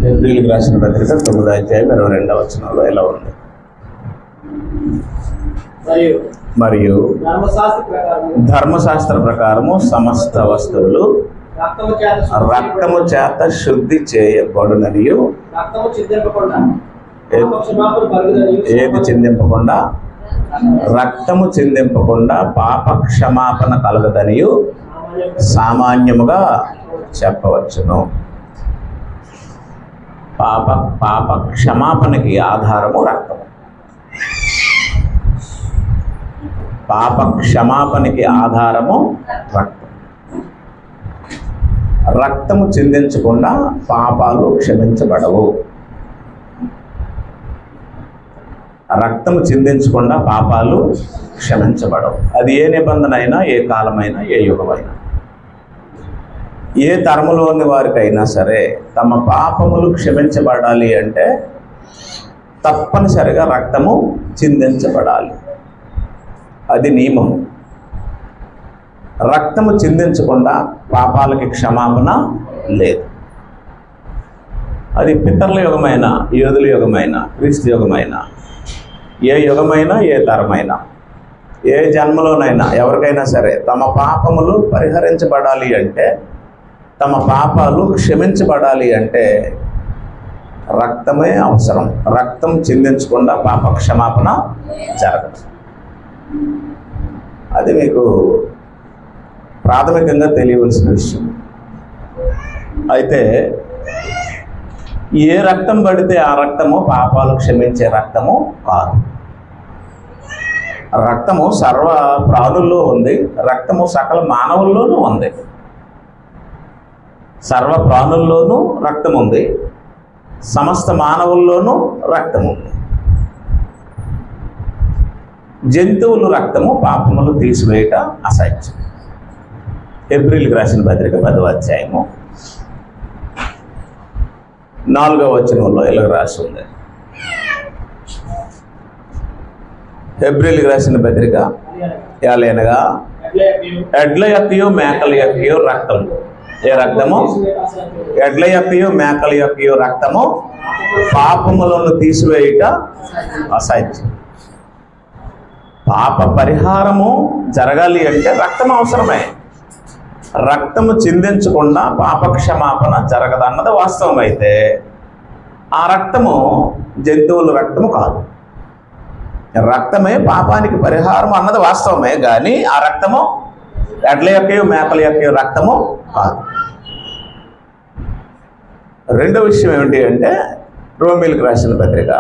హెబ్రీయులకు రాసిన పత్రిక 9వ అధ్యాయం 22వ వచనంలో ఇలా ఉంది. మరియు ధర్మశాస్త్ర ప్రకారము సమస్త వస్తువులు రక్తము చేత శుద్ధి చేయబడుననియు, ఏది చిందింపకుండా, రక్తము చిందింపకుండా పాప క్షమాపణ కలగదనియు సామాన్యముగా చెప్పవచ్చును. పాప క్షమాపణకి ఆధారము రక్తము. పాప క్షమాపణకి ఆధారము రక్తం. రక్తము చిందించకుండా పాపాలు క్షమించబడవు. రక్తము చిందించకుండా పాపాలు క్షమించబడవు. అది ఏ నిబంధన అయినా, ఏ కాలమైనా, ఏ యుగమైనా, ఏ తరములోని వారికైనా సరే తమ పాపములు క్షమించబడాలి అంటే తప్పనిసరిగా రక్తము చిందించబడాలి. అది నియమం. రక్తము చిందించకుండా పాపాలకి క్షమాపణ లేదు. అది పితరుల యుగమైన, యోధుల యుగమైన, క్రీస్తు యుగమైన, ఏ యుగమైనా, ఏ తరమైనా, ఏ జన్మలోనైనా ఎవరికైనా సరే తమ పాపములు పరిహరించబడాలి అంటే, తమ పాపాలు క్షమించబడాలి అంటే రక్తమే అవసరం. రక్తం చిందించకుండా పాప క్షమాపణ జరగదు. అది మీకు ప్రాథమికంగా తెలియవలసిన విషయం. అయితే ఏ రక్తం పడితే ఆ రక్తము పాపాలు క్షమించే రక్తము కాదు. రక్తము సర్వ ప్రాణుల్లో ఉంది. రక్తము సకల మానవుల్లోనూ ఉంది. సర్వ ప్రాణుల్లోనూ రక్తం ఉంది. సమస్త మానవుల్లోనూ రక్తం ఉంది. జంతువులు రక్తము పాపములు తీసివేయట అసాధ్యం. హెబ్రీయులకు రాసిన పత్రిక 10వ అధ్యాయము 4వ వచనంలో ఇలా రాసి ఉంది. హెబ్రీయులకు రాసిన పత్రిక ఏలైనగా ఎడ్ల యొక్కయు మేకల యొక్కయు రక్తం. ఏ రక్తము? ఎడ్ల యొక్కయు మేకల యొక్కయు రక్తము పాపములను తీసివేయుట అసాధ్యం. పాప పరిహారము జరగాలి అంటే రక్తం అవసరమే. రక్తము చిందించకుండా పాప క్షమాపణ జరగదన్నది వాస్తవం. అయితే ఆ రక్తము జంతువుల రక్తము కాదు. రక్తమే పాపానికి పరిహారం అన్నది వాస్తవమే, కానీ ఆ రక్తము ఎడ్ల యొక్కయు మేకల యొక్కయు రక్తము కాదు. రెండో విషయం ఏమిటి అంటే రోమీయులకు రాసిన పత్రిక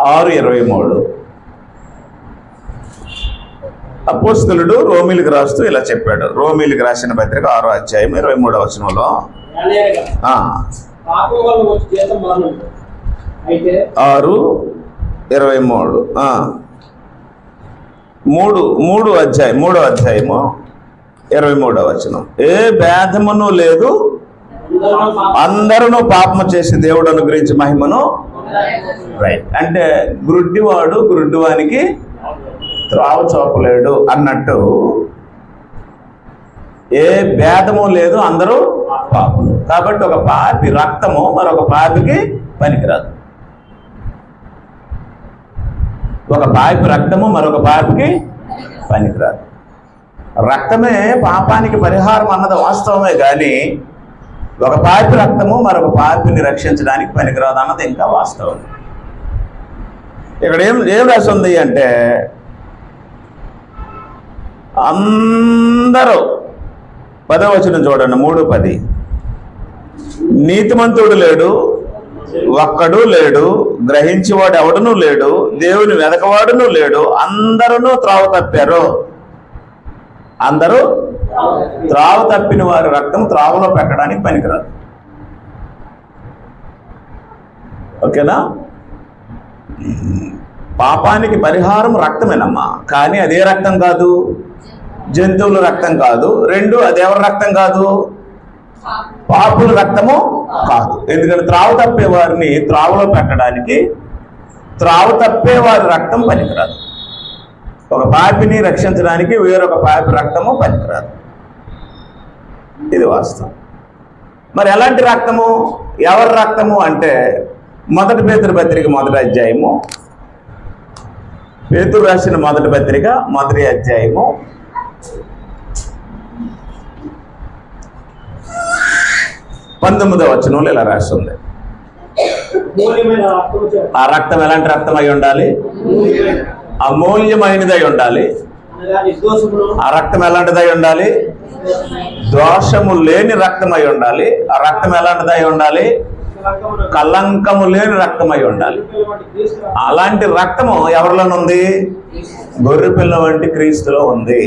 6:23 అపోస్తలుడు రోమీయులకు రాస్తూ ఇలా చెప్పాడు. రోమీయులకు రాసిన పత్రిక 6వ అధ్యాయం 23వ వచనంలో 6:23 3వ అధ్యాయము 23వ వచనం. ఏ భేదమును లేదు, అందరూ పాపము చేసి దేవుడు అనుగ్రహించి మహిమను. రైట్. అంటే గుడ్డివాడు గుడ్డివానికి త్రావ చూపలేడు అన్నట్టు ఏ భేదము లేదు, అందరూ పాపులు. కాబట్టి ఒక పాపి రక్తము మరొక పాపికి పనికిరాదు. ఒక పాపి రక్తము మరొక పాపికి పనికిరాదు. రక్తమే పాపానికి పరిహారం అన్నది వాస్తవమే, కానీ ఒక పాపి రక్తము మరొక పాపిని రక్షించడానికి పనికిరాదు అన్నది ఇంకా వాస్తవం. ఇక్కడ ఏం రాసి ఉంది అంటే అందరూ 10వ వచనం చూడండి. 3:10 నీతిమంతుడు లేడు, ఒక్కడు లేడు, గ్రహించేవాడు ఎవడునూ లేడు, దేవుని వెదకవాడునూ లేడు, అందరూ త్రావ తప్పారు. అందరూ త్రావ తప్పిన వారి రక్తం త్రావలో పెట్టడానికి పనికిరాదు. ఓకేనా? పాపానికి పరిహారం రక్తమేనమ్మా, కానీ అదే రక్తం కాదు, జంతువుల రక్తం కాదు. రెండు, అదెవరి రక్తం కాదు? పాపుల రక్తము కాదు. ఎందుకంటే త్రావ తప్పే వారిని త్రావలో పెట్టడానికి త్రావ తప్పే వారి రక్తం పనికిరాదు. ఒక పాపిని రక్షించడానికి వేరొక పాపి రక్తము పనికిరాదు. ఇది వాస్తవం. మరి ఎలాంటి రక్తము, ఎవరి రక్తము అంటే మొదటి పేతురు పత్రిక మొదటి అధ్యాయము, పేతురు రాసిన మొదటి పత్రిక మొదటి అధ్యాయము 19వ వచనంలో ఇలా రాస్తుంది. ఆ రక్తం ఎలాంటి రక్తం అయి ఉండాలి? అమూల్యమైనదై ఉండాలి. ఆ రక్తం ఎలాంటిదై ఉండాలి? దోషము లేని రక్తమై ఉండాలి. ఆ రక్తం ఎలాంటిదై ఉండాలి? కలంకము లేని రక్తమై ఉండాలి. అలాంటి రక్తము ఎవరిలోనుంది? గొర్రెపిల్ల వంటి క్రీస్తులో ఉంది.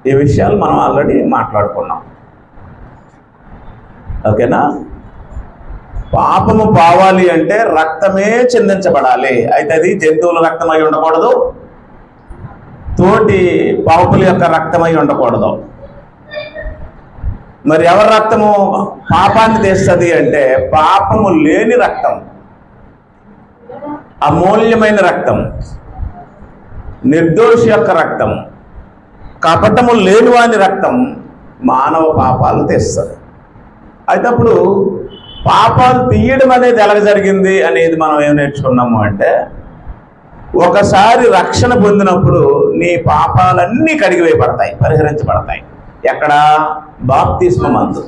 ఈ విషయాలు మనం ఆల్రెడీ మాట్లాడుకున్నాం. ఓకేనా? పాపము పోవాలి అంటే రక్తమే చిందించబడాలి. అయితే అది జంతువుల రక్తమై ఉండకూడదు, తోటి పాపుల యొక్క రక్తమై ఉండకూడదు. మరి ఎవరి రక్తము పాపాన్ని తీస్తుంది అంటే పాపము లేని రక్తం, అమూల్యమైన రక్తం, నిర్దోషి యొక్క రక్తం, కపటము లేని వాని రక్తం మానవ పాపాలు తీస్తుంది. అయితే అప్పుడు పాపాలు తీయడం అనేది ఎలా జరిగింది అనేది మనం ఏం నేర్చుకున్నాము అంటే, ఒకసారి రక్షణ పొందినప్పుడు నీ పాపాలన్నీ కడిగివేయబడతాయి, పరిహరించబడతాయి. ఎక్కడ? బాప్తిస్మమందు.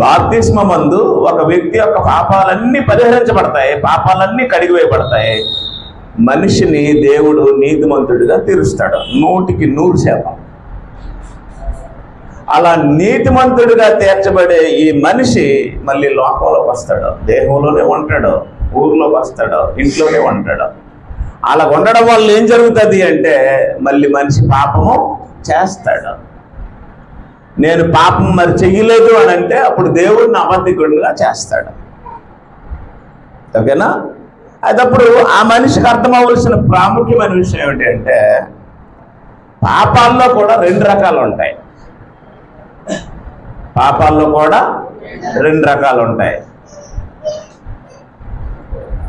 బాప్తిస్మమందు ఒక వ్యక్తి యొక్క పాపాలన్నీ పరిహరించబడతాయి, పాపాలన్నీ కడిగివేయబడతాయి. మనిషిని దేవుడు నీతిమంతుడిగా తీరుస్తాడు 100%. అలా నీతిమంతుడిగా తీర్చబడే ఈ మనిషి మళ్ళీ లోకంలోకి వస్తాడు, దేహంలోనే ఉంటాడు, ఊర్లోకి వస్తాడు, ఇంట్లోనే ఉంటాడు. అలా ఉండడం వల్ల ఏం జరుగుతుంది అంటే మళ్ళీ మనిషి పాపము చేస్తాడు. నేను పాపం మరి చెయ్యలేదు అని అంటే అప్పుడు దేవుడిని అబద్ధికుడిగా చేస్తాడు. ఓకేనా? అయితే అప్పుడు ఆ మనిషికి అర్థమవలసిన ప్రాముఖ్యమైన విషయం ఏమిటి అంటే, పాపాల్లో కూడా 2 రకాలు ఉంటాయి. పాపాల్లో కూడా 2 రకాలు ఉంటాయి.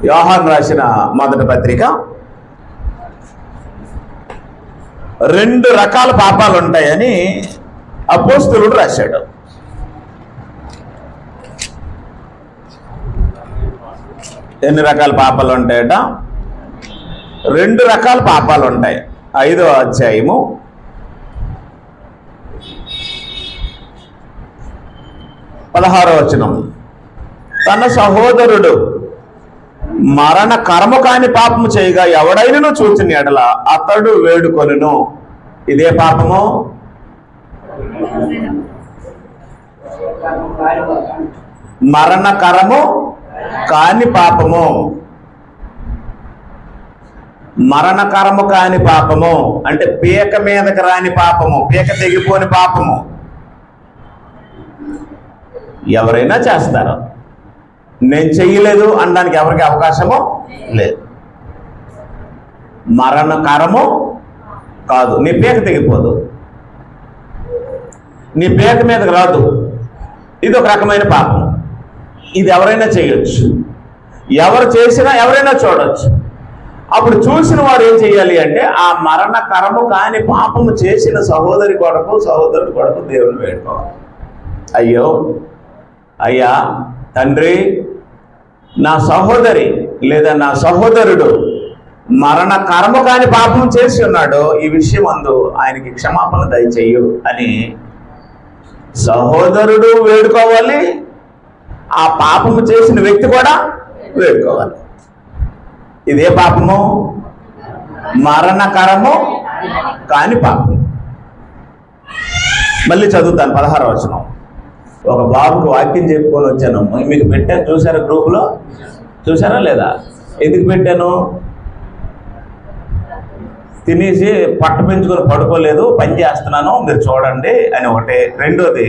యోహాను రాసిన మొదటి పత్రిక 2 రకాల పాపాలు ఉంటాయని అపోస్తలుడు రాశాడు. ఎన్ని రకాల పాపాలు ఉంటాయట? 2 రకాల పాపాలు ఉంటాయి. 5వ అధ్యాయము 16వ వచనం. తన సహోదరుడు మరణ కర్మ కాని పాపము చేయగా ఎవడైనను చూచిన ఎడల అతడు వేడుకొనును. ఇదే పాపము. మరణకరము కాని పాపము. మరణకరము కాని పాపము అంటే పీక మీదకి రాని పాపము, పీక తెగిపోని పాపము. ఎవరైనా చేస్తారు, నేను చెయ్యలేదు అనడానికి ఎవరికి అవకాశము లేదు. మరణకరము కాదు, నీ పీక తెగిపోదు, నీ పీక మీదకి రాదు. ఇది ఒక రకమైన పాపం. ఇది ఎవరైనా చేయొచ్చు, ఎవరు చేసినా ఎవరైనా చూడొచ్చు. అప్పుడు చూసిన వాడు ఏం చేయాలి అంటే ఆ మరణకరము కాని పాపము చేసిన సహోదరుడి కొరకు దేవుని వేడుకోవాలి. అయ్యో అయ్యా తండ్రి, నా సహోదరి లేదా నా సహోదరుడు మరణకరము కాని పాపం చేసి ఉన్నాడు, ఈ విషయం అందు ఆయనకి క్షమాపణ దయచేయు అని సహోదరుడు వేడుకోవాలి, ఆ పాపము చేసిన వ్యక్తి కూడా వేడుకోవాలి. ఇదే పాపము, మరణకరము కాని పాపం. మళ్ళీ చదువుతాను 16వ వచనం. ఒక బాబుకు వాక్యం చెప్పుకొని వచ్చాను, మీకు పెట్టాను, చూసారా? గ్రూపులో చూసారా లేదా? ఎందుకు పెట్టాను? తినేసి పట్టు పెంచుకొని పడుకోలేదు, పని చేస్తున్నాను, మీరు చూడండి అని ఒకటి. రెండోది,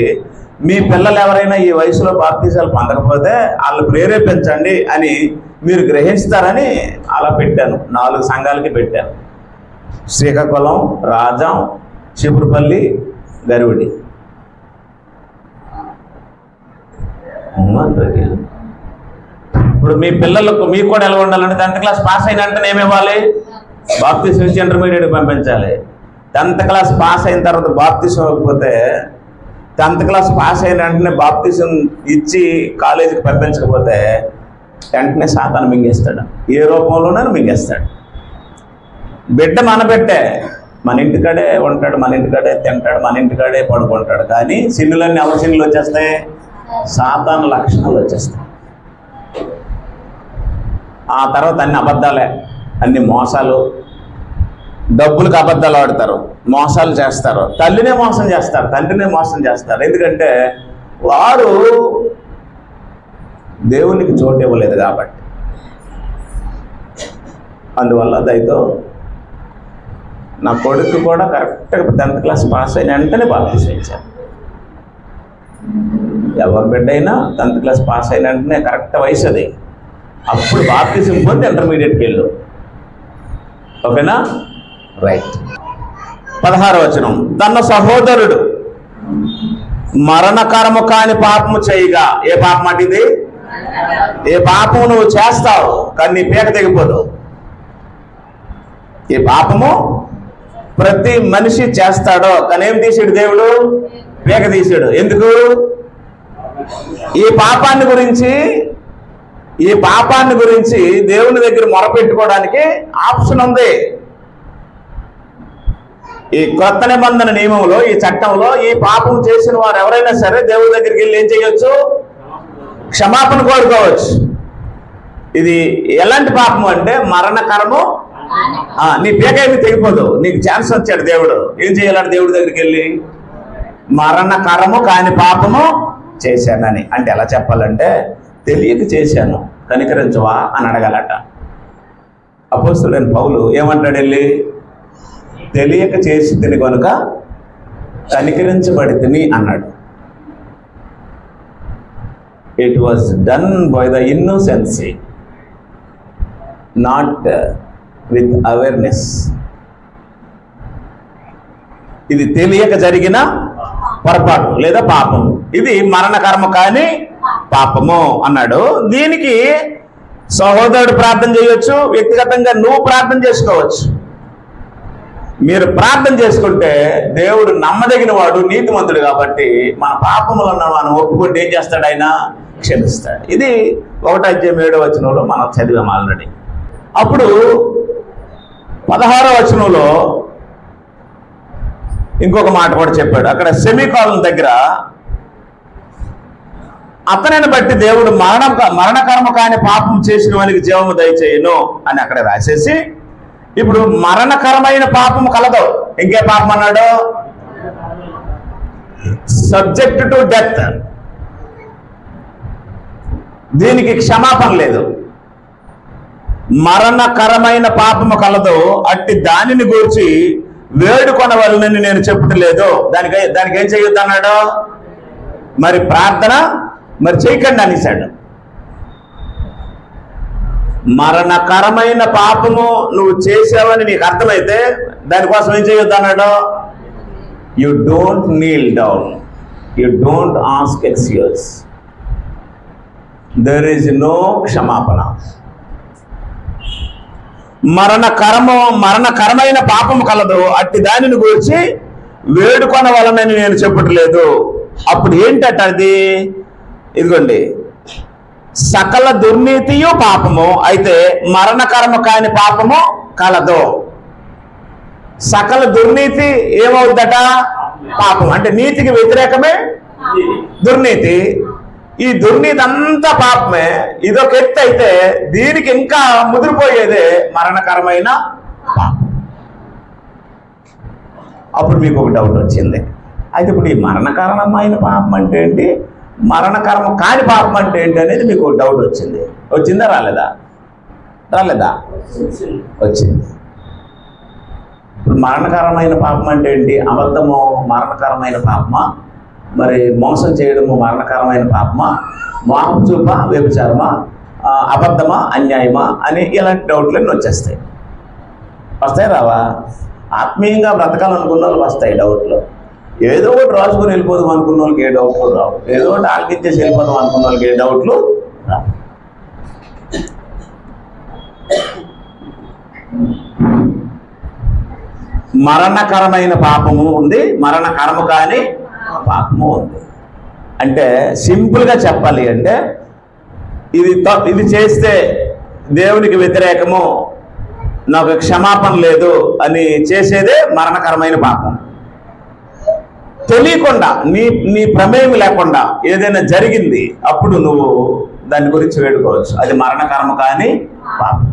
మీ పిల్లలు ఎవరైనా ఈ వయసులో బాప్తీసాలు పొందకపోతే వాళ్ళు ప్రేరేపించండి అని మీరు గ్రహిస్తారని అలా పెట్టాను. 4 సంఘాలకి పెట్టాను. శ్రీకాకుళం, రాజాం, చిపురుపల్లి, గరివిడి. ఇప్పుడు మీ పిల్లలకు మీకు కూడా ఎలా ఉండాలంటే 10th క్లాస్ పాస్ అయిన వెంటనే ఏమివ్వాలి? బాప్తీసం ఇచ్చి ఇంటర్మీడియట్కి పంపించాలి. 10th క్లాస్ పాస్ అయిన తర్వాత బాప్తిసం ఇవ్వకపోతే 10th క్లాస్ పాస్ అయిన వెంటనే బాప్తిసం ఇచ్చి కాలేజీకి పంపించకపోతే వెంటనే సాతాను మింగేస్తాడు. ఏ రూపంలోనైనా మింగేస్తాడు. బిడ్డ మన బిడ్డే, మన ఇంటికాడే ఉంటాడు, మన ఇంటికాడే తింటాడు, మన ఇంటికాడే పడుకుంటాడు. కానీ సిన్నులన్నీ ఎవరి సిన్నులు వచ్చేస్తాయి? సాతాను లక్షణాలు వచ్చేస్తాయి. ఆ తర్వాత అన్ని అబద్ధాలే, అన్ని మోసాలు, డబ్బులకు అబద్ధాలు ఆడతారు, మోసాలు చేస్తారు, తల్లినే మోసం చేస్తారు, తండ్రినే మోసం చేస్తారు. ఎందుకంటే వారు దేవునికి చోటు ఇవ్వలేదు కాబట్టి. అందువల్ల దయతో నా కొడుకు కూడా కరెక్ట్గా 10th క్లాస్ పాస్ అయిన వెంటనే బాప్తిసం ఇచ్చారు. ఎవరి బిడ్డ అయినా 10th క్లాస్ పాస్ అయిన వెంటనే కరెక్ట్ వయసు అది, అప్పుడు బాప్తిసం పొంది ఇంటర్మీడియట్కి వెళ్ళు. ఓకేనా? రైట్. 16వ వచనం, తన సహోదరుడు మరణకరము కాని పాపము చేయగా. ఏ పాపం అంటే ఇది? ఏ పాపము నువ్వు చేస్తావు కానీ నీ పీక తెగిపోదు. ఈ పాపము ప్రతి మనిషి చేస్తాడో కానీ ఏం తీసాడు దేవుడు? పీక తీసాడు. ఎందుకు? ఈ పాపాన్ని గురించి దేవుని దగ్గర మొరపెట్టుకోవడానికి ఆప్షన్ ఉంది. ఈ కొత్త నిబంధన నియమంలో, ఈ చట్టంలో ఈ పాపం చేసిన వారు ఎవరైనా సరే దేవుడి దగ్గరికి వెళ్ళి ఏం చేయొచ్చు? క్షమాపణ కోరుకోవచ్చు. ఇది ఎలాంటి పాపము అంటే మరణకరము. నీ పీక ఏమి తెగిపోదు, నీకు ఛాన్స్ వచ్చాడు దేవుడు. ఏం చేయాలంటే దేవుడి దగ్గరికి వెళ్ళి మరణకరము కాని పాపము చేశానని. అంటే ఎలా చెప్పాలంటే తెలియక చేశాను కనికరించవా అని అడగాలట. అపోస్తలుడైన పౌలు ఏమంటాడు? వెళ్ళి తెలియక చేసి తిని కనుక కనికరించబడి తిని అన్నాడు. It was done by the innocence, not with awareness. ఇది తెలియక జరిగిన పొరపాటు లేదా పాపం. ఇది మరణకర్మ కాని పాపము అన్నాడు. దీనికి సహోదరుడు ప్రార్థన చేయొచ్చు, వ్యక్తిగతంగా నువ్వు ప్రార్థన చేసుకోవచ్చు. మీరు ప్రార్థన చేసుకుంటే దేవుడు నమ్మదగిన వాడు, నీతిమంతుడు కాబట్టి మన పాపములను మనం ఒప్పుకుంటే ఏం చేస్తాడు? ఆయన క్షమిస్తాడు. ఇది 1:7 మనం చదివాం ఆల్రెడీ. అప్పుడు 16వ వచనంలో ఇంకొక మాట కూడా చెప్పాడు. అక్కడ సెమీకాలన్ దగ్గర అతనిని బట్టి దేవుడు మరణకర్మ కాని పాపం చేసిన వానికి జీవము దయచేయును అని అక్కడ రాసేసి, ఇప్పుడు మరణకరమైన పాపము కలదు. ఇంకే పాపం అన్నాడు? Subject to death. దీనికి క్షమాపణ లేదు. మరణకరమైన పాపము కలదు, అట్టి దానిని గూర్చి వేడుకొనవలనని నేను చెప్పట్లేదు. దానికి ఏం చేయొద్దు అన్నాడు? మరి ప్రార్థన మరి చేయకండి అనేసాడు. మరణకరమైన పాపము నువ్వు చేసావని నీకు అర్థమైతే దానికోసం ఏం చేయొద్దు అన్నాడు? You don't kneel down, you don't ask excuse, there is no క్షమాపణ. మరణకరమైన పాపము కలదు, అట్టి దానిని గురించి వేడుకొనవలనని నేను చెప్పట్లేదు. అప్పుడు ఏంటట అది? ఇదిగోండి, సకల దుర్నీతియు పాపము, అయితే మరణకరము కాని పాపము కలదు. సకల దుర్నీతి ఏమవుద్దట? పాపం. అంటే నీతికి వ్యతిరేకమే దుర్నీతి. ఈ దుర్నీతి అంతా పాపమే. ఇదొక ఎత్తు అయితే దీనికి ఇంకా ముదిరిపోయేదే మరణకరమైన పాపం. అప్పుడు మీకు ఒక డౌట్ వచ్చింది. అయితే ఇప్పుడు ఈ మరణకరమైన పాపం అంటే ఏంటి, మరణకరమ కాని పాపం అంటే ఏంటి అనేది మీకు ఒక డౌట్ వచ్చింది. వచ్చిందా? రాలేదా? వచ్చింది. ఇప్పుడు మరణకరమైన పాపం అంటే ఏంటి? అబద్ధము మరణకరమైన పాపమా? మరి మోసం చేయడము మరణకరమైన పాపమా? మోహం చూప వ్యభిచారమా? అబద్ధమా? అన్యాయమా? అని ఇలాంటి డౌట్లన్నీ వచ్చేస్తాయి. వస్తాయి రావా? ఆత్మీయంగా బ్రతకాలనుకున్న వాళ్ళకి వస్తాయి డౌట్లు. ఏదో ఒకటి రాసుకొని వెళ్ళిపోదాం అనుకున్న వాళ్ళకి ఏ డౌట్లు రావు. ఏదో ఒకటి ఆలకించేసి వెళ్ళిపోదాం అనుకున్న వాళ్ళకి ఏ డౌట్లు రావు. మరణకరమైన పాపము ఉంది, మరణకరము కాని పాపము ఉంది. అంటే సింపుల్గా చెప్పాలి అంటే ఇది చేస్తే దేవునికి వ్యతిరేకము, నాకు క్షమాపణ లేదు అని చేసేదే మరణకరమైన పాపం. తెలియకుండా నీ ప్రమేయం లేకుండా ఏదైనా జరిగింది, అప్పుడు నువ్వు దాని గురించి వేడుకోవచ్చు, అది మరణకరము కాని పాపం.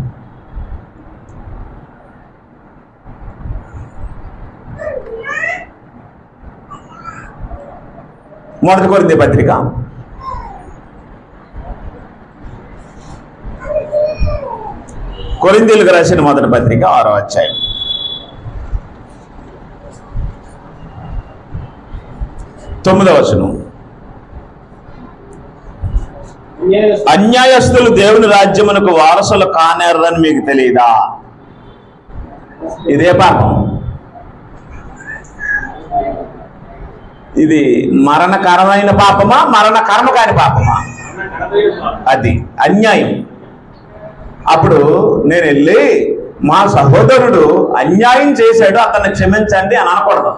మొదటి కొరింథీ పత్రిక 9వ రాసిన మొదటి పత్రిక 6వ అధ్యాయం 9వ వచనం. అన్యాయస్తులు దేవుని రాజ్యమునకు వారసులు కానేరని మీకు తెలియదా? ఇదే పాపం. ఇది మరణకరమైన పాపమా, మరణకరము కాని పాపమా? అది అన్యాయం. అప్పుడు నేను వెళ్ళి మా సహోదరుడు అన్యాయం చేశాడు, అతన్ని క్షమించండి అని అనకూడదు.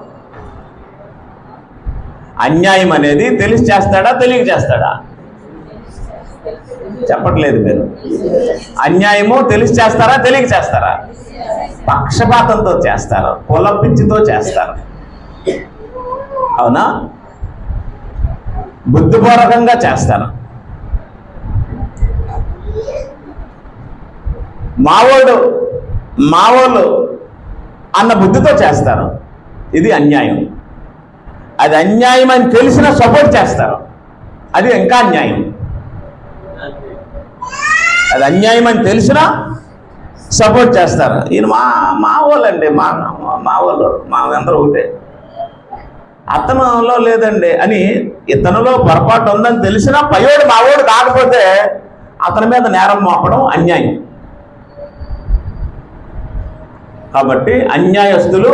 అన్యాయం అనేది తెలిసి చేస్తాడా, తెలియక చేస్తాడా? చెప్పట్లేదు మీరు. అన్యాయము తెలిసి చేస్తారా, తెలియక చేస్తారా? పక్షపాతంతో చేస్తారు, కులపిచ్చితో చేస్తారు. అవునా? బుద్ధిపూర్వకంగా చేస్తారు. మావోళ్ళు అన్న బుద్ధితో చేస్తారు. ఇది అన్యాయం. అది అన్యాయం అని తెలిసినా సపోర్ట్ చేస్తారు, అది ఇంకా అన్యాయం. అది అన్యాయం అని తెలిసినా సపోర్ట్ చేస్తారు. ఈయన మా వాళ్ళండి, మా వాళ్ళు, మా అందరూ ఒకటే, అతనులో లేదండి అని, ఇతనులో పొరపాటు ఉందని తెలిసినా పయోడు మావోడు కాకపోతే అతని మీద నేరం మోపడం అన్యాయం. కాబట్టి అన్యాయస్తులు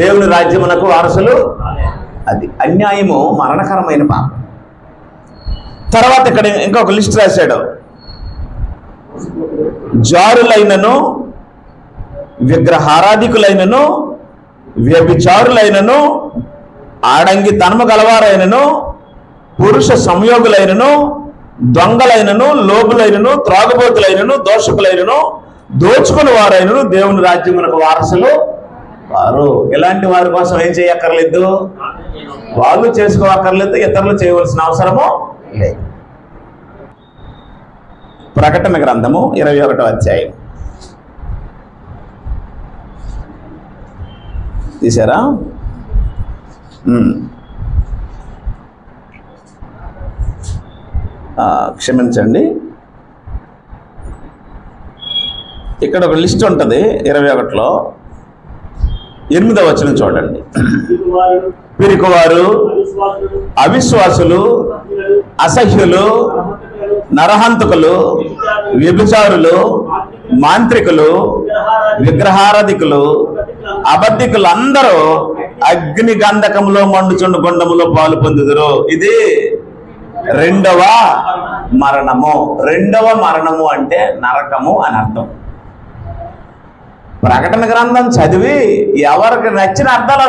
దేవుని రాజ్యమునకు వారసులు. అది అన్యాయము మరణకరమైన పాపం. తర్వాత ఇక్కడ ఇంకొక లిస్ట్ రాశాడు. జారులైనను, విగ్రహారాధికులైనను, వ్యభిచారులైనను, ఆడంగి తనము గలవారైనను, పురుష సంయోగులైనను, దొంగలైనను, లోబులైనను, త్రాగుబోతులైనను, దోషకులైనను, దోచుకుని వారైనను దేవుని రాజ్యమునకు వారసులు వారు. ఇలాంటి వారి కోసం ఏం చేయక్కర్లేదు, వాళ్ళు చేసుకోవక్కర్లేదు, ఇతరులు చేయవలసిన అవసరము లేదు. ప్రకటన గ్రంథము 21వ అధ్యాయం తీసారా? క్షమించండి, ఇక్కడ ఒక లిస్ట్ ఉంటుంది 21లో. 8వ వచనం చూడండి. పిరికివారు, అవిశ్వాసులు, అసహ్యులు, నరహంతకులు, వ్యభిచారులు, మాంత్రికులు, విగ్రహారాధికులు, అబద్ధికులు అందరూ అగ్ని గంధకములో మండుచుండు గుండములో పాలు పొందుదురు. ఇది రెండవ మరణము. రెండవ మరణము అంటే నరకము అని అర్థం. ప్రకటన గ్రంథం చదివి ఎవరికి నచ్చిన అర్థాలు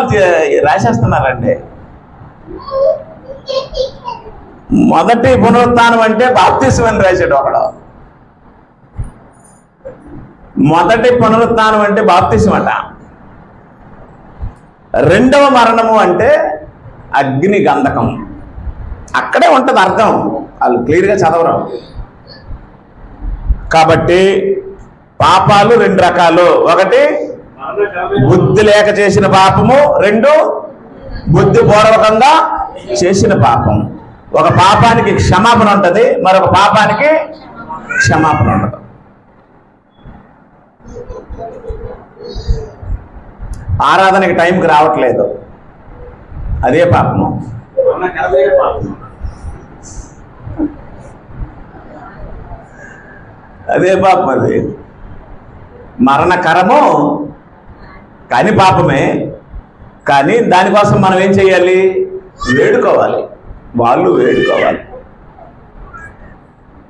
రాసేస్తున్నారండి. మొదటి పునరుత్థానం అంటే బాప్తిసం అని రాశాడు ఒకడు. మొదటి పునరుత్థానం అంటే బాప్తిసం అట. రెండవ మరణము అంటే అగ్ని గంధకం. అక్కడే ఉంటుంది అర్థం, వాళ్ళు క్లియర్గా చదవరు. కాబట్టి పాపాలు రెండు రకాలు. ఒకటి బుద్ధి లేక చేసిన పాపము, రెండు బుద్ధిపూర్వకంగా చేసిన పాపం. ఒక పాపానికి క్షమాపణ ఉంటుంది, మరొక పాపానికి క్షమాపణ ఉండదు. ఆరాధనకి టైంకి రావట్లేదు, అదే పాపము. అదే పాపం. అది మరణకరము కానీ పాపమే. కానీ దానికోసం మనం ఏం చేయాలి? వేడుకోవాలి. వాళ్ళు వేడుకోవాలి.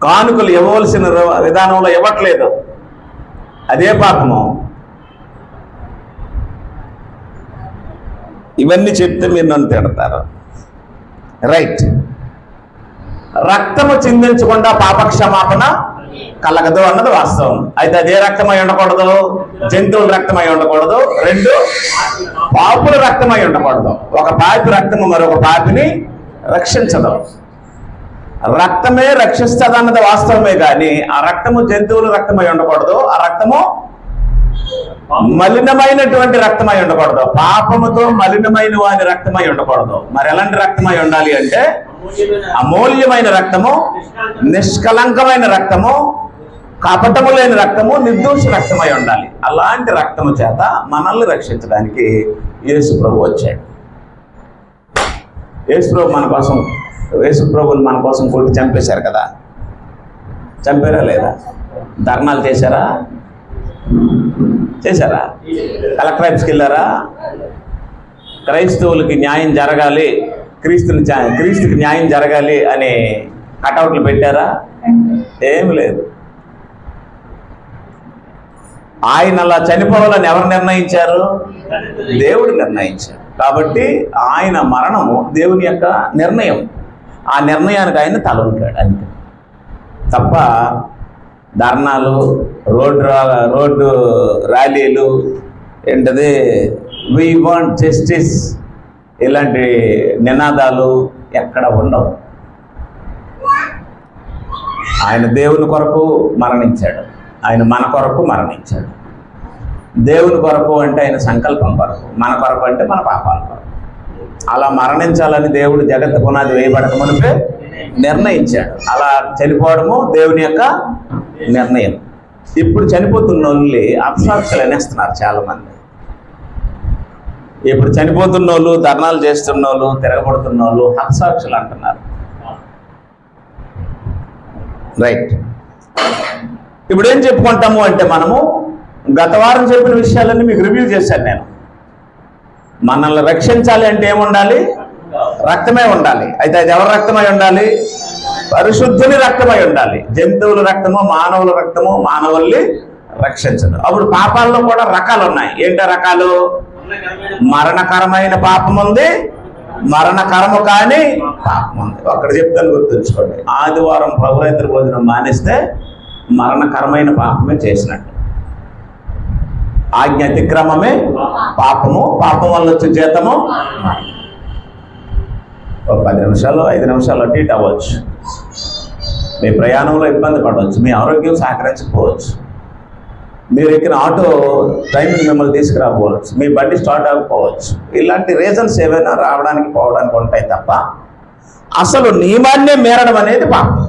కానుకలు ఇవ్వవలసిన విధానంలో ఇవ్వట్లేదు, అదే పాపము. ఇవన్నీ చెప్తే మీరు నన్ను తిడతారు. రైట్. రక్తము చిందించకుండా పాపక్షమాపణ కలగదు అన్నది వాస్తవం. అయితే అదే రక్తమై ఉండకూడదు, జంతువుల రక్తమై ఉండకూడదు, రెండు పాపుల రక్తమై ఉండకూడదు. ఒక పాపి రక్తము మరొక పాపిని రక్షించదు. రక్తమే రక్షిస్తుంది అన్నది వాస్తవమే, కానీ ఆ రక్తము జంతువుల రక్తమై ఉండకూడదు, ఆ రక్తము మలినమైనటువంటి రక్తమై ఉండకూడదు, పాపముతో మలినమైన వాని రక్తమై ఉండకూడదు. మరి ఎలాంటి రక్తమై ఉండాలి అంటే అమూల్యమైన రక్తము, నిష్కలంకమైన రక్తము, కపటము లేని రక్తము, నిర్దోష రక్తమై ఉండాలి. అలాంటి రక్తము చేత మనల్ని రక్షించడానికి యేసు ప్రభు వచ్చాడు. యేసు ప్రభుని మన కోసం కొట్టి చంపేశారు కదా. చంపారా లేదా? ధర్నాలు చేశారా? కలెక్టర్ ఆఫీస్కి వెళ్ళారా? క్రైస్తవులకి న్యాయం జరగాలి, క్రీస్తుకి న్యాయం జరగాలి అని కటౌట్లు పెట్టారా? ఏమి లేదు. ఆయన అలా చనిపోవాలని ఎవరు నిర్ణయించారు? దేవుడు నిర్ణయించారు. కాబట్టి ఆయన మరణము దేవుని యొక్క నిర్ణయం. ఆ నిర్ణయానికి ఆయన తలొంకాడు అంతే. తప్ప ధర్నాలు, రోడ్డు ర్యాలీలు, ఏంటది వి వాంట్ జస్టిస్, ఇలాంటి నినాదాలు ఎక్కడ ఉండవు. ఆయన దేవుని కొరకు మరణించాడు, ఆయన మన కొరకు మరణించాడు. దేవుని కొరకు అంటే ఆయన సంకల్పం కొరకు, మన కొరకు అంటే మన పాపాల కొరకు. అలా మరణించాలని దేవుడు జగత్తు పునాది వేయబడక మునిపే నిర్ణయించాడు. అలా చనిపోవడము దేవుని యొక్క నిర్ణయం. ఇప్పుడు చనిపోతున్న వాళ్ళు అప్సాక్షులు అనేస్తున్నారు చాలామంది. ఇప్పుడు చనిపోతున్న వాళ్ళు, ధర్నాలు చేస్తున్న వాళ్ళు, తిరగబడుతున్న వాళ్ళు హత్సాక్షులు అంటున్నారు. రైట్. ఇప్పుడు ఏం చెప్పుకుంటాము అంటే మనము గత వారం చెప్పిన విషయాలన్నీ మీకు రివ్యూ చేశాను నేను. మనల్ని రక్షించాలి అంటే ఏముండాలి? రక్తమే ఉండాలి. అయితే అది ఎవరి రక్తమై ఉండాలి? పరిశుద్ధుని రక్తమై ఉండాలి. జంతువుల రక్తము, మానవుల రక్తము మానవుల్ని రక్షించదు. అప్పుడు పాపాల్లో కూడా రకాలు ఉన్నాయి. ఏంటో రకాలు? మరణకరమైన పాపం ఉంది, మరణకరము కాని పాపం ఉంది. అక్కడ చెప్తాను, గుర్తుంచుకోండి. ఆదివారం ప్రభురైతుల భోజనం మానేస్తే మరణకరమైన పాపమే చేసినట్టు. ఆజ్ఞ అతిక్రమమే పాపము, పాపం వల్ల వచ్చే జీతము. ఒక 10 నిమిషాలు 5 నిమిషాలు అటు ఇటు అవ్వచ్చు, మీ ప్రయాణంలో ఇబ్బంది పడవచ్చు, మీ ఆరోగ్యం సహకరించకపోవచ్చు, మీరు ఎక్కిన ఆటో టైంకి మిమ్మల్ని తీసుకురాకపోవచ్చు, మీ బండి స్టార్ట్ అవ్వకపోవచ్చు. ఇలాంటి రీజన్స్ ఏవైనా రావడానికి పోవడానికి ఉంటాయి తప్ప అసలు నియమాన్నే మేరడం అనేది పాపం.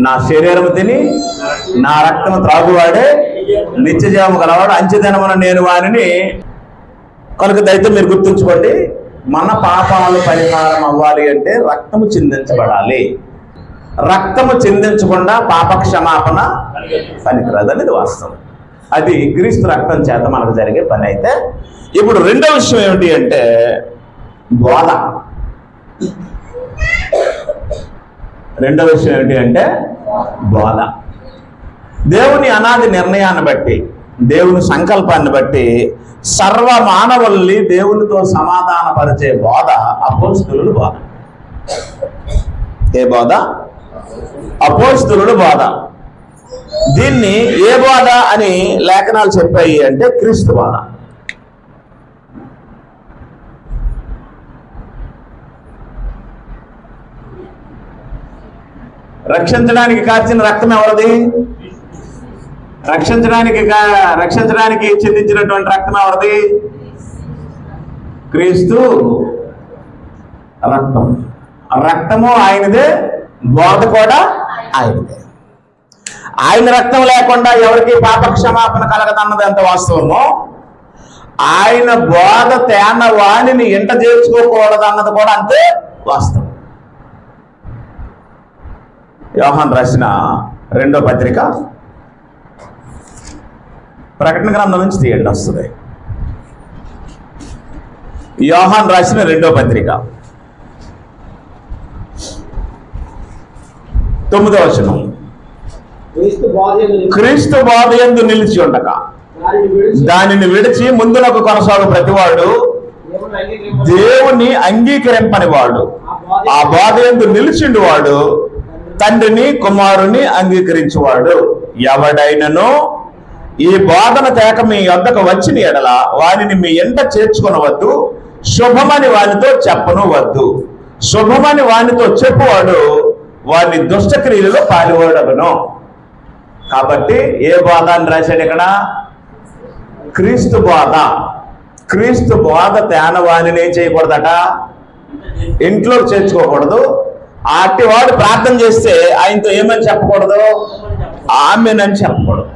నా శరీరం తిని నా రక్తం త్రాగువాడే నిత్యజీవము గలవాడు, అంచెదినమున నేను వానిని కనుక. దయతో మీరు గుర్తుంచుకోండి, మన పాపాలు పరిహారం అవ్వాలి అంటే రక్తము చిందించబడాలి. రక్తము చిందించకుండా పాప క్షమాపణ పనికిరాదు అనేది వాస్తవం. అది క్రీస్తు రక్తం చేత మనకు జరిగే పని. అయితే ఇప్పుడు రెండో విషయం ఏమిటి అంటే బోధ. రెండో విషయం ఏమిటి అంటే బోధ. దేవుని అనాది నిర్ణయాన్ని బట్టి, దేవుని సంకల్పాన్ని బట్టి సర్వ మానవుల్ని దేవునితో సమాధానపరిచే బోధ అపోస్తలుల బోధ. ఏ బోధ? అపోస్తలుల బోధ. దీన్ని ఏ బోధ అని లేఖనాలు చెప్పాయి అంటే క్రీస్తు బోధ. రక్షించడానికి కార్చిన రక్తం ఎవరిది? రక్షించడానికి చిందించినటువంటి రక్తం ఎవరిది? క్రీస్తు రక్తం. రక్తము ఆయనదే, బోధ కూడా ఆయనదే. ఆయన రక్తం లేకుండా ఎవరికి పాప క్షమాపణ కలగదన్నది ఎంత వాస్తవమో, ఆయన బోధ తేన వాణిని ఎంట చేర్చుకోకూడదన్నది కూడా అంతే వాస్తవం. యోహాను రాసిన 2వ పత్రిక, ప్రకటన గ్రంథం నుంచి తీయండి వస్తుంది. యోహాను రాసిన 2వ పత్రిక 9వ వచనం. క్రీస్తు బోధయందు నిలిచి ఉండక దానిని విడిచి ముందునకు కొనసాగు ప్రతివాడు దేవుని అంగీకరింపని వాడు, ఆ బోధ యందు నిలిచిండు వాడు తండ్రిని కుమారుని అంగీకరించువాడు. ఎవడైనను ఈ బోధన తేక మీ యొద్దకు వచ్చిన ఎడల వారిని మీ ఎంట చేర్చుకొనవద్దు, శుభమని వానితో చెప్పను వద్దు. శుభమని వానితో చెప్పువాడు వారిని దుష్టక్రియలలో పాల్గొనడను. కాబట్టి ఏ బోధ అని రాశాడు ఇక్కడ? క్రీస్తు బోధ. క్రీస్తు బోధ తేనవాణిని ఏం చేయకూడదట? ఇంట్లో చేర్చుకోకూడదు. అట్టివాడు ప్రార్థన చేస్తే ఆయనతో ఏమని చెప్పకూడదు? ఆమెనని చెప్పకూడదు.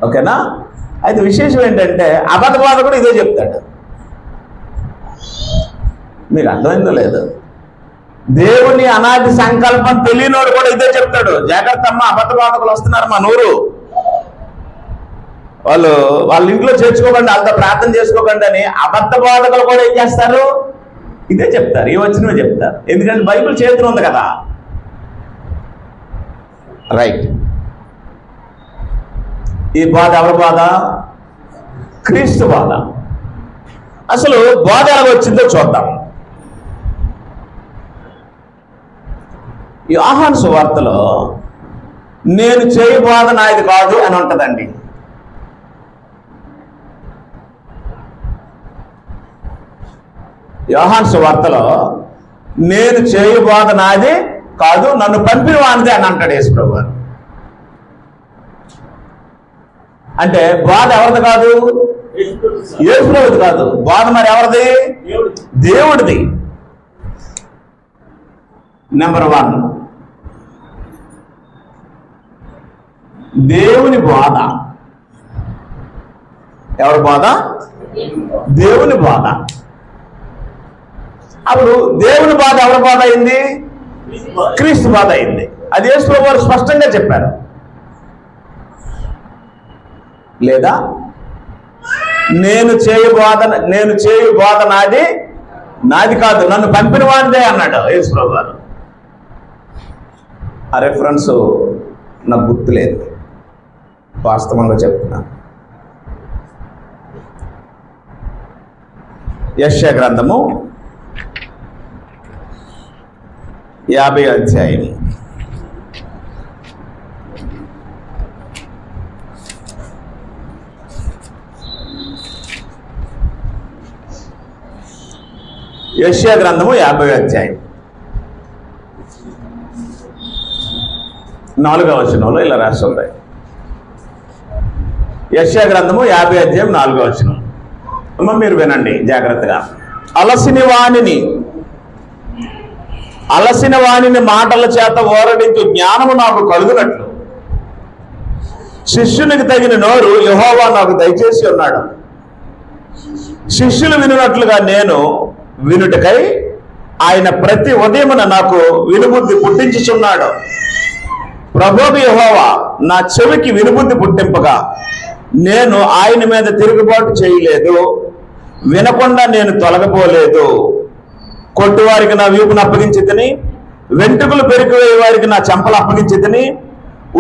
ఓకేనా? అయితే విశేషం ఏంటంటే అబద్ధ బోధ కూడా ఇదే చెప్తాడు. మీకు అర్థమైందో లేదు? దేవుని అనాది సంకల్పం తెలియనోడు కూడా ఇదే చెప్తాడు. జాగ్రత్త అమ్మ, అబద్ధ బోధకులు వస్తున్నారు మా నూరు. వాళ్ళ ఇంట్లో చేర్చుకోకండి, వాళ్ళతో ప్రార్థన చేసుకోకండి అని అబద్ధ బోధకులు కూడా ఏం చేస్తారు? ఇదే చెప్తారు. ఈ వచ్చినవే చెప్తారు. ఎందుకంటే బైబిల్ చేతిలో ఉంది కదా. రైట్. ఈ బాధ ఎవరి బాధ? క్రీస్తు బాధ. అసలు బాధ ఎలా వచ్చిందో చూద్దాం. యోహాను సువార్తలో నేను చేయి బాధ నాది కాదు అని ఉంటుందండి. యోహాను సువార్తలో నేను చేయి బాధ నాది కాదు, నన్ను పంపిన వానిదే అని అంటాడు యేసుప్రభు గారు. అంటే బాధ ఎవరిది కాదు? యేసుప్రభుది కాదు. బాధ మరి ఎవరిది? దేవుడిది. నెంబర్ 1, దేవుని బాధ. ఎవరి బాధ? దేవుని బాధ. అప్పుడు దేవుని బాధ ఎవరి బాధ అయింది? క్రీస్తు బాధ అయింది. అది యేసుప్రభు వారు స్పష్టంగా చెప్పారు. లేదా నేను చేయు బాధ నాది కాదు, నన్ను పంపిన వాడిదే అన్నాడు యేసుప్రభు గారు. ఆ రెఫరెన్స్ నాకు గుర్తులేదు, వాస్తవంగా చెప్తున్నా. యెషయా గ్రంథము 50వ అధ్యాయం. యెషయా గ్రంథము 50వ అధ్యాయం 4వ వచనంలో ఇలా రాసి ఉంది. యెషయా గ్రంథము 50వ అధ్యాయం 4వ వచనం. అమ్మ మీరు వినండి జాగ్రత్తగా. అలసిన వాణిని మాటల చేత ఓరడించు జ్ఞానము నాకు కలుగునట్లు శిష్యునికి తగిన నోరు యెహోవా నాకు దయచేసి ఉన్నాడు. శిష్యులు వినున్నట్లుగా నేను వినుటకై ఆయన ప్రతి ఉదయమున నాకు వినుబుద్ధి పుట్టించుచున్నాడు. ప్రభువు యెహోవా నా చెవికి వినుబుద్ధి పుట్టింపగా నేను ఆయన మీద తిరుగుబాటు చేయలేదు, వినకుండా నేను తొలగిపోలేదు. కొట్టువారికి నా వీపును అప్పగించితిని, వెంట్రుకలు పెరికివేయ వారికి నా చెంపలు అప్పగించితిని,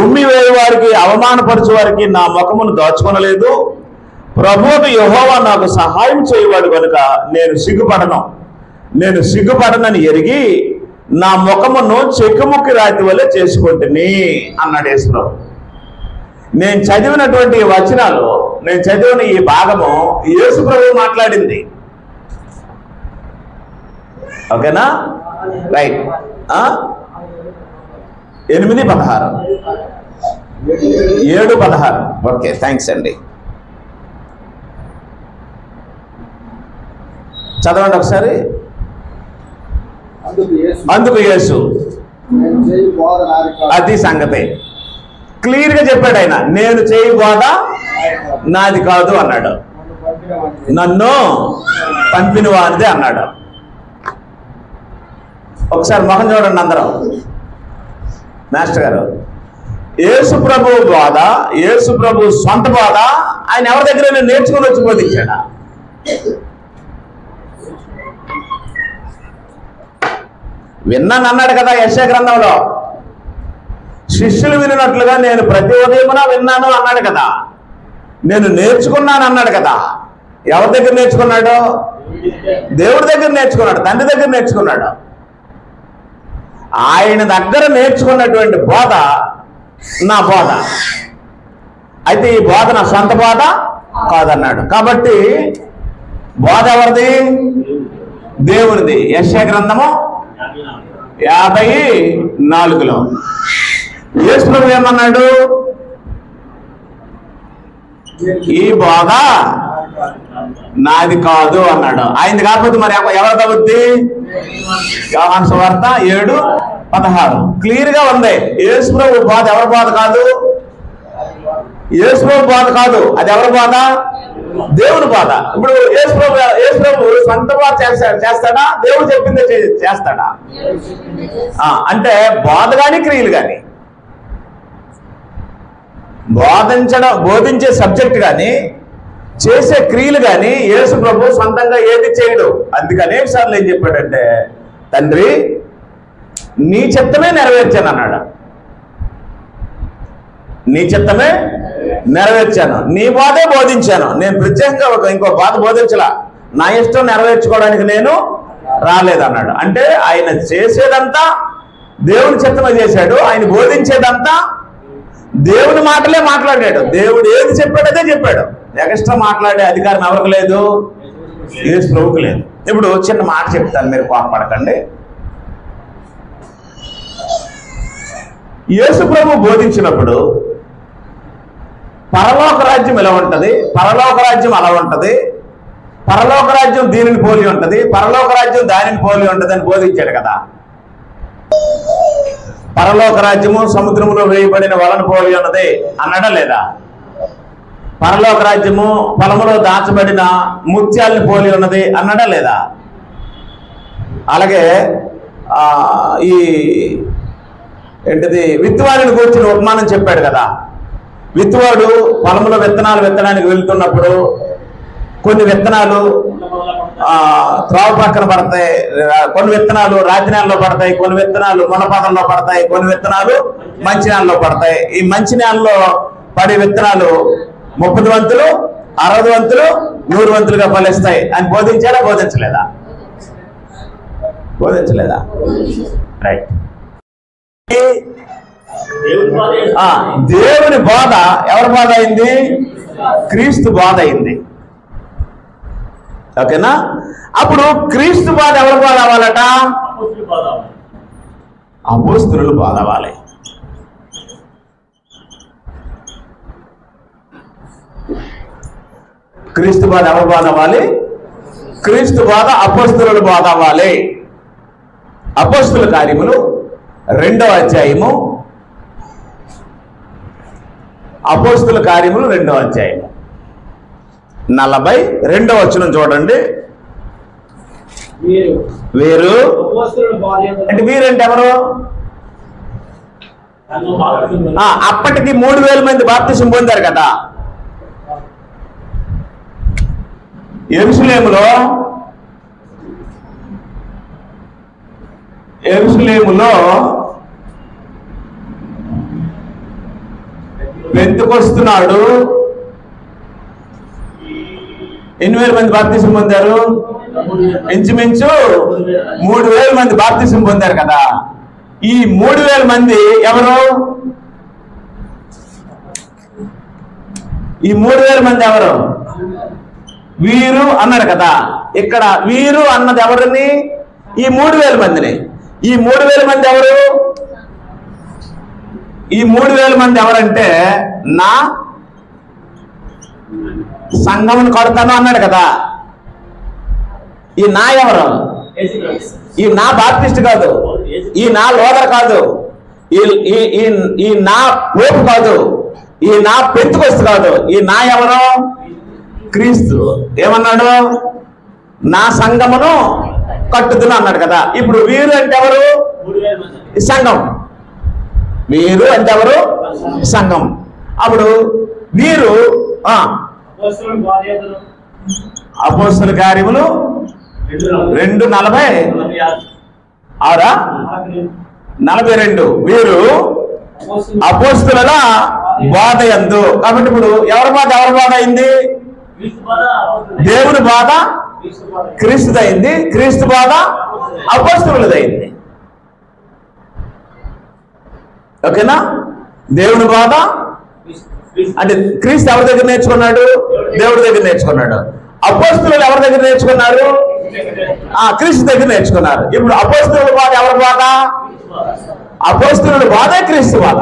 ఉమ్మి వేయ వారికి అవమానపరచు వారికి నా ముఖమును దాచుకొనలేదు. ప్రభువు యెహోవా నాకు సహాయం చేయవాడు కనుక నేను సిగ్గుపడనని ఎరిగి నా ముఖమును చెక్కుముక్కి రాతి వల్లే చేసుకుంటుని అన్నాడు యేసుప్రభు. నేను చదివినటువంటి వచనాలు, నేను చదివిన ఈ భాగము యేసుప్రభు మాట్లాడింది. ఓకేనా? రైట్. 8:16 7:16. ఓకే, థ్యాంక్స్ అండి. చదవండి ఒకసారి. అందుకు యేసు, అది సంగతే క్లియర్గా చెప్పాడు ఆయన. నేను చేయి బోధ నాది కాదు అన్నాడు, నన్ను పంపిన వారిదే అన్నాడు. ఒకసారి మొహం చూడండి అందరం. మాస్టర్ గారు, యేసు ప్రభు బోధ, యేసు ప్రభు సొంత బోధ ఆయన ఎవరి దగ్గర నేర్చుకుని వచ్చి బోధించాడా? విన్నాను అన్నాడు కదా యెషయా గ్రంథంలో. శిష్యులు వినినట్లుగా నేను ప్రతి ఉదయమున విన్నాను అన్నాడు కదా. నేను నేర్చుకున్నాను అన్నాడు కదా. ఎవరి దగ్గర నేర్చుకున్నాడు? దేవుడి దగ్గర నేర్చుకున్నాడు, తండ్రి దగ్గర నేర్చుకున్నాడు. ఆయన దగ్గర నేర్చుకున్నటువంటి బోధ నా బోధ. అయితే ఈ బోధ నా సొంత బోధ కాదన్నాడు. కాబట్టి బోధ ఎవరిది? దేవునిది. యెషయా గ్రంథము 54లో యేసు ప్రభువు ఏమన్నాడు? ఈ బోధ నాది కాదు అన్నాడు. ఆయనది కాకపోతే మరి ఎవరిది అవుద్ది? యోహాను సువార్త 7:16 క్లియర్ గా ఉంది. యేసు ప్రభువు బోధ ఎవరి బోధ కాదు? యేసు ప్రభువు బోధ కాదు. అది ఎవరి బోధ? దేవుని బోధ. ఇప్పుడు యేసు ప్రభు సొంత బోధ చేస్తాడా? దేవుడు చెప్పిందే చేస్తాడా? అంటే బోధ కానీ క్రియలు కానీ, బోధించే సబ్జెక్ట్ కానీ చేసే క్రియలు కానీ యేసు ప్రభు సొంతంగా ఏది చేయడు. అందుకని అనేక సార్లు ఏం చెప్పాడంటే, తండ్రి నీ చిత్తమే నెరవేర్చాను అన్నాడు. నీ చిత్తమే నెరవేర్చాను, నీ బోధే బోధించాను. నేను ప్రత్యేకంగా ఇంకో బోధ బోధించలా, నా ఇష్టం నెరవేర్చుకోవడానికి నేను రాలేదన్నాడు. అంటే ఆయన చేసేదంతా దేవుని చిత్తమే చేశాడు. ఆయన బోధించేదంతా దేవుని మాటలే మాట్లాడాడు. దేవుడు ఏది చెప్పాడు అదే చెప్పాడు. ఎక్స్ట్రా మాట్లాడే అధికారం ఎవరికి లేదు? యేసు ప్రభువుకి లేదు. ఇప్పుడు చిన్న మాట చెప్తాను, మీరు కోపపడకండి. యేసు ప్రభు బోధించినప్పుడు పరలోక రాజ్యం ఎలా ఉంటుంది, పరలోక రాజ్యం అలా ఉంటుంది, పరలోక రాజ్యం దీనిని పోలి ఉంటుంది, పరలోక రాజ్యం దానిని పోలి ఉంటుంది అని బోధించాడు కదా. పరలోక రాజ్యము సముద్రంలో వేయబడిన వలను పోలి ఉన్నది అన్నాడా లేదా? పరలోక రాజ్యము పొలములో దాచబడిన ముత్యాలను పోలి ఉన్నది అన్నాడా లేదా? అలాగే ఈ ఏంటిది విత్తువాడిని కూర్చుని ఉపమానం చెప్పాడు కదా. విత్తువాడు పొలంలో విత్తనాలు విత్తడానికి వెళ్తున్నప్పుడు కొన్ని విత్తనాలు త్రావు పక్కన పడతాయి, కొన్ని విత్తనాలు రాతి నేలలో పడతాయి, కొన్ని విత్తనాలు మునపాదంలో పడతాయి, కొన్ని విత్తనాలు మంచి నేలలో పడతాయి. ఈ మంచి నేలలో పడే విత్తనాలు 30 వంతులు 60 వంతులు 100 వంతులుగా ఫలిస్తాయి అని బోధించాడా? బోధించలేదా? బోధించలేదా? రైట్. దేవుని బోధ ఎవరి బోధ అయింది? క్రీస్తు బోధ అయింది. ఓకేనా? అప్పుడు క్రీస్తు బోధ ఎవరి బోధ అవ్వాలట? అపోస్తలుల బోధ అవ్వాలి. క్రీస్తు బోధ ఎవరి బోధ అవ్వాలి? క్రీస్తు బోధ అపోస్తలుల బోధ అవ్వాలి. అపోస్తల కార్యములు 2వ అధ్యాయము, అపోస్తల కార్యములు 2వ అధ్యాయము 42వ వచనం చూడండి. వీరు అంటే వీరంటే ఎవరు? అప్పటికి 3000 మంది బాప్తిసం పొందారు కదా. యెరూషలేములో పెంతెకొస్తు ఎన్ని వేల మంది బాప్తిసం పొందారు? ఇంచుమించు 3000 మంది బాప్తిసం పొందారు కదా. ఈ 3000 మంది ఎవరు? ఈ 3000 మంది ఎవరు? వీరు అన్నాడు కదా. ఇక్కడ వీరు అన్నది ఎవరిని? ఈ 3000 మందిని. ఈ 3000 మంది ఎవరు? ఈ 3000 మంది ఎవరంటే నా సంఘమును కడతాను అన్నాడు కదా. ఈ నా ఎవరు? ఈ నా బాప్టిస్ట్ కాదు, ఈ నా లోదర్ కాదు, ఈ నా పోపు కాదు, ఈ నా పెంతెకొస్తు కాదు. ఈ నా ఎవరు? క్రీస్తు. ఏమన్నాడు? నా సంఘమును కట్టుదును అన్నాడు కదా. ఇప్పుడు వీరు అంటే ఎవరు? సంఘం. వీరు అంటే ఎవరు? సంఘం. అప్పుడు వీరు అపోస్తల కార్యములు 2:42 వీరు అపోస్తలుల బోధ యందు. కాబట్టి ఇప్పుడు ఎవరి బోధ అయింది? దేవుని బాధ క్రీస్తుదైంది, క్రీస్తు బాధ అపోస్తలులదైంది. ఓకేనా? దేవుని బాధ అంటే క్రీస్తు ఎవరి దగ్గర నేర్చుకున్నాడు? దేవుడి దగ్గర నేర్చుకున్నాడు. అపోస్తలులు ఎవరి దగ్గర నేర్చుకున్నారు? క్రీస్తు దగ్గర నేర్చుకున్నారు. ఇప్పుడు అపోస్తలుల బాధ ఎవరి బాధ? అపోస్తలుల బాధే క్రీస్తు బాధ,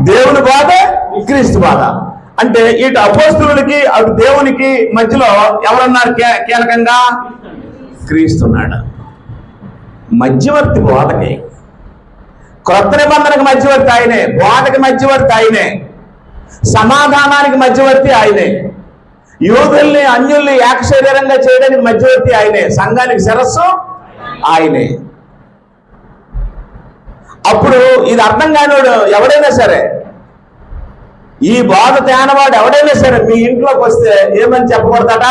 దేవుని బాధే క్రీస్తు బాధ. అంటే ఇటు అపోస్తలులకి అటు దేవునికి మధ్యలో ఎవరన్నారు కీలకంగా? క్రీస్తున్నాడు. మధ్యవర్తి బోధకి, క్రొత్త నిబంధనకు మధ్యవర్తి ఆయనే, బోధకి మధ్యవర్తి ఆయనే, సమాధానానికి మధ్యవర్తి ఆయనే, యూదుల్ని అన్యుల్ని ఏకశరీరంగా చేయడానికి మధ్యవర్తి ఆయనే, సంఘానికి శిరస్సు ఆయనే. అప్పుడు ఇది అర్థం కానివాడు ఎవడైనా సరే, ఈ బాధ తేనవాడు ఎవడైనా సరే మీ ఇంట్లోకి వస్తే ఏమని చెప్పకూడదట?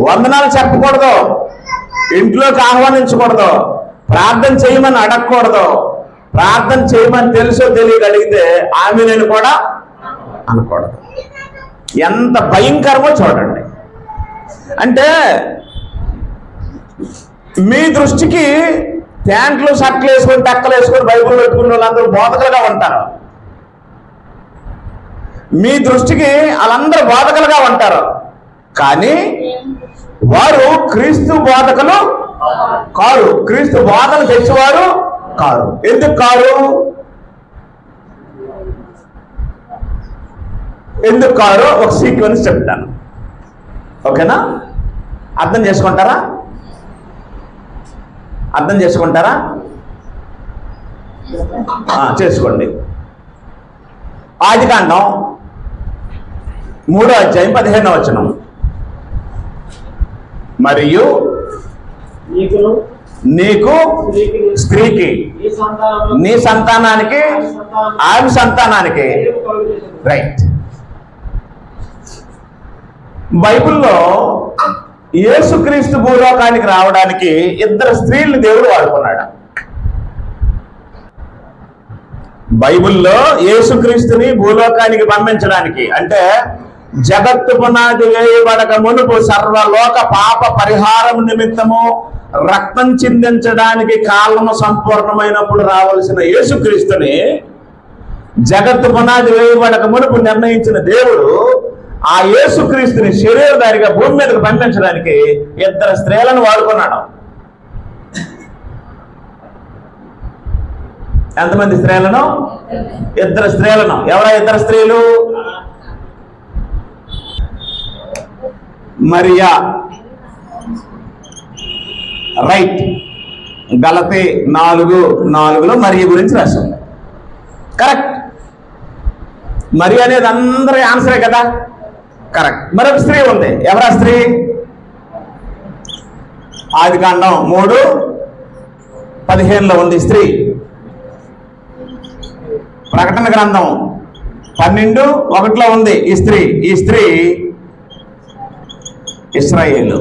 వందనాలు చెప్పకూడదు, ఇంట్లోకి ఆహ్వానించకూడదు, ప్రార్థన చేయమని అడగకూడదు, ప్రార్థన చేయమని తెలుసో తెలియక అడిగితే ఆమె నేను కూడా అనకూడదు. ఎంత భయంకరమో చూడండి. అంటే మీ దృష్టికి ప్యాంట్లు షర్ట్లు వేసుకొని టక్కలు వేసుకొని బైబుల్ పెట్టుకున్న వాళ్ళందరూ బోధకులుగా ఉంటారు. మీ దృష్టికి వాళ్ళందరూ బోధకులుగా ఉంటారు, కానీ వారు క్రీస్తు బోధకులు కారు, క్రీస్తు బోధన తెచ్చేవారు కారు. ఎందుకు కారు? ఎందుకు కారు ఒక సీక్వెన్స్ చెప్తాను. ఓకేనా? అర్థం చేసుకుంటారా? అర్థం చేసుకుంటారా? చేసుకోండి. ఆదికాండం 3వ అధ్యాయం 15వ వచనం. మరియు నీకు స్త్రీకి నీ సంతానానికి ఆమె సంతానానికి. రైట్. బైబిల్లో యేసుక్రీస్తు భూలోకానికి రావడానికి 2 స్త్రీల్ని దేవుడు వాడుకున్నాడు. బైబిల్లో యేసుక్రీస్తుని భూలోకానికి పంపించడానికి, అంటే జగత్తు పునాది వేయబడక మునుపు సర్వలోక పాప పరిహారం నిమిత్తము రక్తం చిందించడానికి కాలము సంపూర్ణమైనప్పుడు రావాల్సిన యేసుక్రీస్తుని జగత్తు పునాది వేయబడక మునుపు నిర్ణయించిన దేవుడు ఆ యేసుక్రీస్తుని శరీరధారిగా భూమి మీదకి పంపించడానికి 2 స్త్రీలను వాడుకున్నాడు. ఎంతమంది స్త్రీలను? 2 స్త్రీలను. ఎవరా 2 స్త్రీలు? మరియా. రైట్. గలతీ 4:4 మరియ గురించి రాసింది. కరెక్ట్. మరియ అనేది అందరి ఆన్సరే కదా. కరెక్ట్. మరొక స్త్రీ ఉంది. ఎవరా స్త్రీ? ఆదికాండం 3:15 ఉంది స్త్రీ. ప్రకటన గ్రంథం 12:1 ఉంది ఈ స్త్రీ. ఈ స్త్రీ ఇశ్రాయేలు.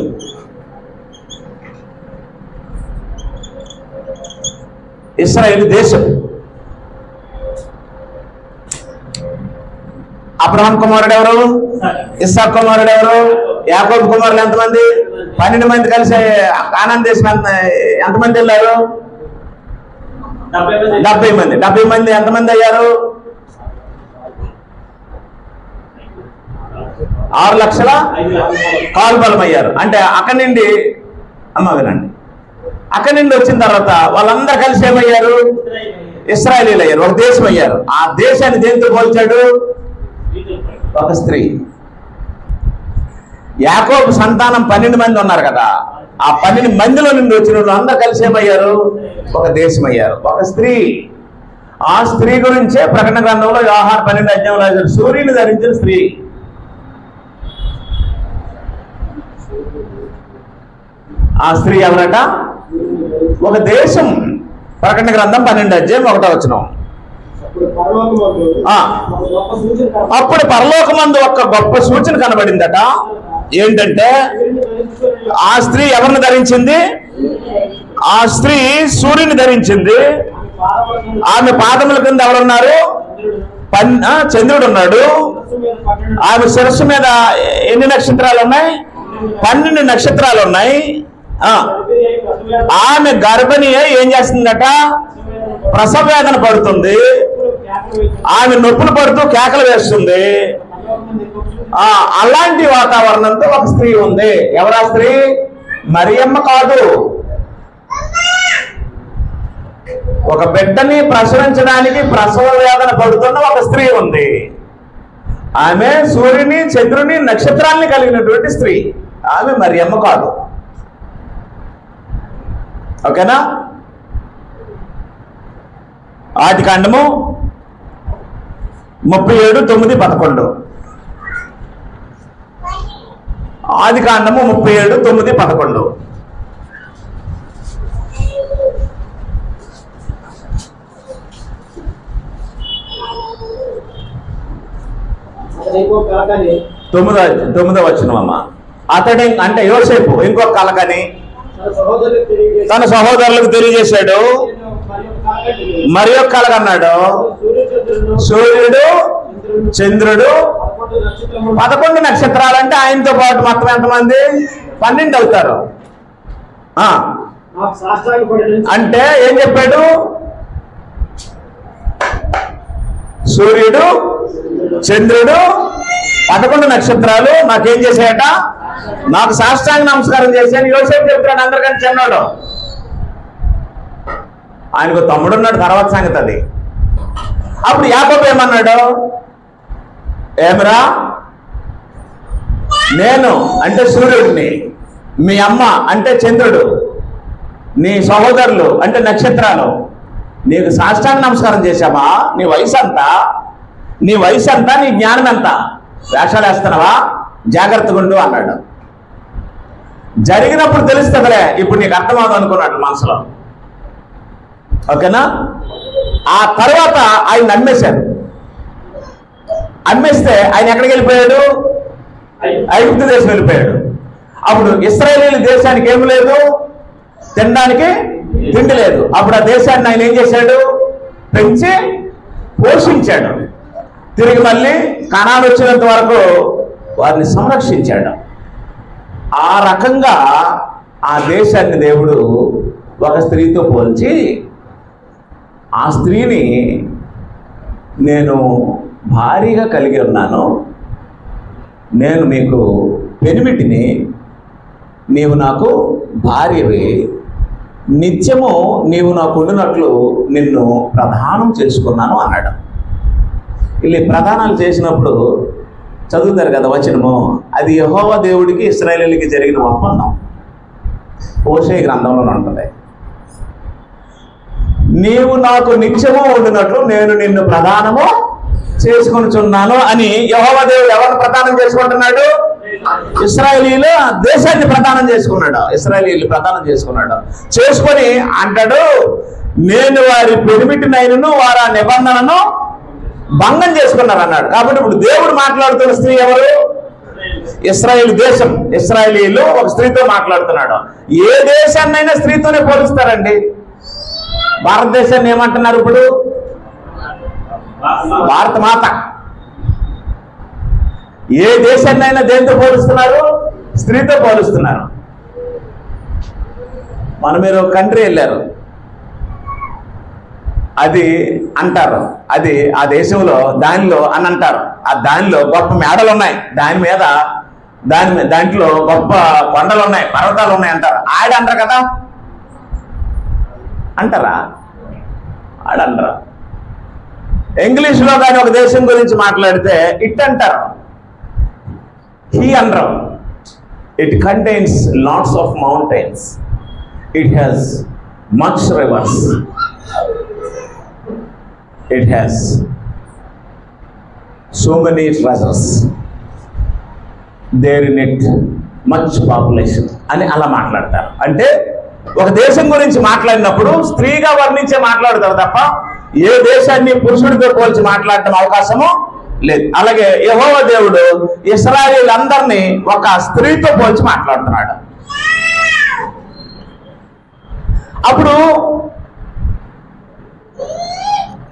ఇశ్రాయేలు దేశం. అబ్రహాం కుమారుడు ఎవరు? ఇస్సాకు కుమారుడు ఎవరు? యాకోబు కుమారులు ఎంతమంది? 12 మంది కలిసి కానాను దేశం ఎంతమంది వెళ్ళారు? 70 మంది. 70 మంది ఎంతమంది అయ్యారు? 6 లక్షల కాల్బలం అయ్యారు. అంటే అక్కడి నుండి వినండి, అక్కడి నుండి వచ్చిన తర్వాత వాళ్ళందరూ కలిసి ఏమయ్యారు? ఇశ్రాయేలీలు అయ్యారు, ఒక దేశం అయ్యారు. ఆ దేశాన్ని దేంతో పోల్చాడు? ఒక స్త్రీ. యాకోబు సంతానం 12 మంది ఉన్నారు కదా, ఆ 12 మందిలో నుండి వచ్చిన వాళ్ళు అందరూ కలిసి ఏమయ్యారు? ఒక దేశం అయ్యారు, ఒక స్త్రీ. ఆ స్త్రీ గురించే ప్రకటన గ్రంథంలో యోహాను 12వ అధ్యాయంలో సూర్యుని ధరించిన స్త్రీ. ఆ స్త్రీ ఎవరట? ఒక దేశం. ప్రకటన గ్రంథం 12వ అధ్యాయం 1వ వచనం. అప్పుడు పరలోకమందు ఒక గొప్ప సూచన కనబడిందట. ఏంటంటే ఆ స్త్రీ ఎవరిని ధరించింది? ఆ స్త్రీ సూర్యుని ధరించింది. ఆమె పాదముల కింద ఎవరున్నారు? చంద్రుడు ఉన్నాడు. ఆమె శిరస్సు మీద ఎన్ని నక్షత్రాలు ఉన్నాయి? 12 నక్షత్రాలు ఉన్నాయి. ఆమె గర్భిణి ఏం చేస్తుందట? ప్రసవ వేదన పడుతుంది. ఆమె నొప్పులు పడుతూ కేకలు వేస్తుంది. అలాంటి వాతావరణంతో ఒక స్త్రీ ఉంది. ఎవరా స్త్రీ? మరియమ్మ కాదు. ఒక బిడ్డని ప్రసవించడానికి ప్రసవ వేదన పడుతున్న ఒక స్త్రీ ఉంది. ఆమె సూర్యుని, చంద్రుని, నక్షత్రాలని కలిగినటువంటి స్త్రీ. ఆమె మరియమ్మ కాదు. ఓకేనా? ఆదికాండము 37:9-11. ఆదికాండము 37:9-11. తొమ్మిదో వచనమమ్మ. అతడి అంటే యోసేపు ఇంకొక కలకని తన సహోదరులకు తెలియజేశాడు. మరి ఒక కలగన్నాడు. సూర్యుడు, చంద్రుడు, 11 నక్షత్రాలంటే ఆయనతో పాటు మొత్తం ఎంతమంది? 12 అవుతారు. అంటే ఏం చెప్పాడు? సూర్యుడు, చంద్రుడు, 11 నక్షత్రాలు నాకేం చేశాయట? నాకు సాష్టాంగ నమస్కారం చేశాను. యోసేపు చెప్తాడు అందరికంటే చిన్నాడు. ఆయనకు తమ్ముడు ఉన్నాడు, తర్వాత సంగతి అది. అప్పుడు యాకోబు ఏమన్నాడు? ఏమరా, నేను అంటే సూర్యుడిని, మీ అమ్మ అంటే చంద్రుడు, నీ సహోదరులు అంటే నక్షత్రాలు, నీకు సాష్టాంగ నమస్కారం చేశామా? నీ వయసు అంతా, నీ జ్ఞానం ఎంత? వేషాలు వేస్తున్నావా? జాగ్రత్తగా ఉండు అన్నాడు. జరిగినప్పుడు తెలుస్తుందిలే, ఇప్పుడు నీకు అర్థమవుతుంది అనుకున్నాడు మనసులో. ఓకేనా? ఆ తర్వాత ఆయన అమ్మేశారు. అమ్మేస్తే ఆయన ఎక్కడికి వెళ్ళిపోయాడు? ఐగుప్తు దేశం వెళ్ళిపోయాడు. అప్పుడు ఇశ్రాయేలీయుల దేశానికి ఏమి లేదు, తినడానికి తిండి లేదు. అప్పుడు ఆ దేశాన్ని ఆయన ఏం చేశాడు? పెంచి పోషించాడు. తిరిగి మళ్ళీ కనాను వచ్చినంత వరకు వారిని సంరక్షించాడు. ఆ రకంగా ఆ దేశాన్ని దేవుడు ఒక స్త్రీతో పోల్చి, ఆ స్త్రీని నేను భారీగా కలిగి ఉన్నాను, నేను మీకు పెనిమిటిని, నీవు నాకు భార్యవి, నిత్యము నీవు నాకు ఉండినట్లు నిన్ను ప్రదానం చేసుకున్నాను అన్నాడు. వీళ్ళు ప్రదానాలు చేసినప్పుడు చదువుతారు కదా వచనము, అది యెహోవా దేవుడికి ఇశ్రాయేలీయులకి జరిగిన ఒప్పందం. హోషేయ గ్రంథంలో ఉంటుంది. నీవు నాకు నిత్యము ఉండినట్లు నేను నిన్ను ప్రదానము చేసుకొనుచున్నాను అని యెహోవా దేవుడు ఎవరిని ప్రదానం చేసుకుంటున్నాడు? ఇశ్రాయేలీయులు దేశాన్ని ప్రదానం చేసుకున్నాడు. ఇశ్రాయేలీయులు ప్రదానం చేసుకున్నాడు. చేసుకొని అంటాడు, నేను వారి పెనిమిటినైనను వారి ఆ నిబంధనను భంగం చేసుకున్నారు అన్నాడు. కాబట్టి ఇప్పుడు దేవుడు మాట్లాడుతున్న స్త్రీ ఎవరు? ఇశ్రాయేలు దేశం. ఇశ్రాయేలీయులు ఒక స్త్రీతో మాట్లాడుతున్నాడు. ఏ దేశాన్నైనా స్త్రీతోనే పోలుస్తారండి. భారతదేశాన్ని ఏమంటున్నారు ఇప్పుడు? భారత మాత. ఏ దేశాన్నైనా దేంతో పోలుస్తున్నారు? స్త్రీతో పోలుస్తున్నారు. మీరు ఒక కంట్రీ వెళ్ళారు, అది అంటారు, అది ఆ దేశంలో దానిలో అని అంటారు. ఆ దానిలో గొప్ప మేడలు ఉన్నాయి, దాంట్లో గొప్ప కొండలు ఉన్నాయి, పర్వతాలు ఉన్నాయి అంటారు. ఆడంటారు కదా, అంటారా? ఆడంటారా? ఇంగ్లీష్లో కానీ ఒక దేశం గురించి మాట్లాడితే ఇట్ అంటారు, హీ అనరు. It contains lots of mountains, it has much reverse, it has so many treasures, there in it much population అని అలా మాట్లాడతారు. అంటే ఒక దేశం గురించి మాట్లాడినప్పుడు స్త్రీగా వర్ణించే మాట్లాడతారు తప్ప ఏ దేశాన్ని పురుషుడితో పోల్చి మాట్లాడటం అవకాశము లేదు. అలాగే యెహోవా దేవుడు ఇశ్రాయేలీయులందరినీ ఒక స్త్రీతో పోల్చి మాట్లాడుతున్నాడు. అప్పుడు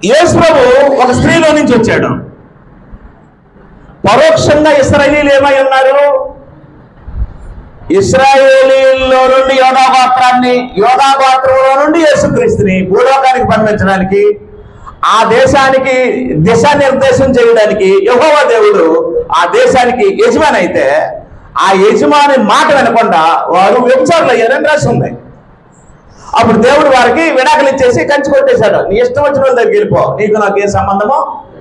యేసు ప్రభు ఒక స్త్రీలో నుంచి వచ్చాడు. పరోక్షంగా ఇశ్రాయేలీలు ఏమై ఉన్నారు? ఇశ్రాయేలీల్లో నుండి యోధా గోత్రంలో నుండి యేసుక్రీస్తుని భూలోకానికి పంపించడానికి, ఆ దేశానికి దిశానిర్దేశం చేయడానికి యెహోవా దేవుడు ఆ దేశానికి యజమాని అయితే, ఆ యజమాని మాట వినకుండా వారు వ్యభిచారులు అయ్యారని రాసి ఉంది. అప్పుడు దేవుడు వారికి విడాకులు ఇచ్చేసి కంచి కొట్టేశాడు. నీ ఇష్టం వచ్చిన వాళ్ళ దగ్గరికి వెళ్ళిపో, నీకు నాకు ఏ సంబంధమో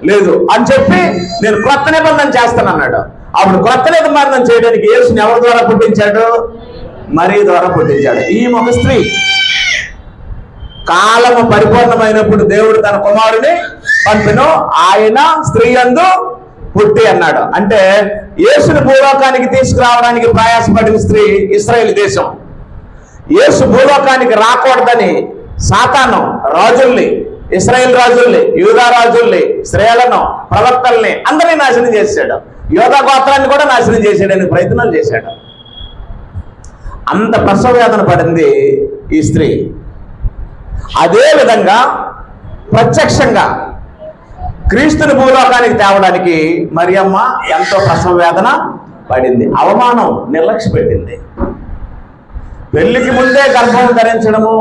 లేదు అని చెప్పి నేను క్రొత్త నిబంధన చేస్తాను అన్నాడు. అప్పుడు క్రొత్త నిబంధన చేయడానికి యేసుని ఎవరి ద్వారా పుట్టించాడు? మరియ ద్వారా పుట్టించాడు. ఈమె ఒక స్త్రీ. కాలము పరిపూర్ణమైనప్పుడు దేవుడు తన కుమారుని పంపిను, ఆయన స్త్రీ యందు పుట్టి అన్నాడు. అంటే యేసుని భూలోకానికి తీసుకురావడానికి ప్రయాసపడిన స్త్రీ ఇశ్రాయేలు దేశం. యేసు భూలోకానికి రాకూడదని సాతాను రాజుల్ని, ఇశ్రాయేల్ రాజుల్ని, యూదా రాజుల్ని, స్త్రీలను, ప్రవక్తల్ని అందరినీ నాశనం చేశాడు. యోధా గోత్రాన్ని కూడా నాశనం చేసేయడానికి ప్రయత్నాలు చేశాడు. అంత ప్రసవ వేదన పడింది ఈ స్త్రీ. అదే విధంగా ప్రత్యక్షంగా క్రీస్తుని భూలోకానికి తేవడానికి మరియమ్మ ఎంతో ప్రసవ వేదన పడింది. అవమానం, నిర్లక్ష్య పెట్టింది. పెళ్లికి ముందే గర్భం ధరించడము,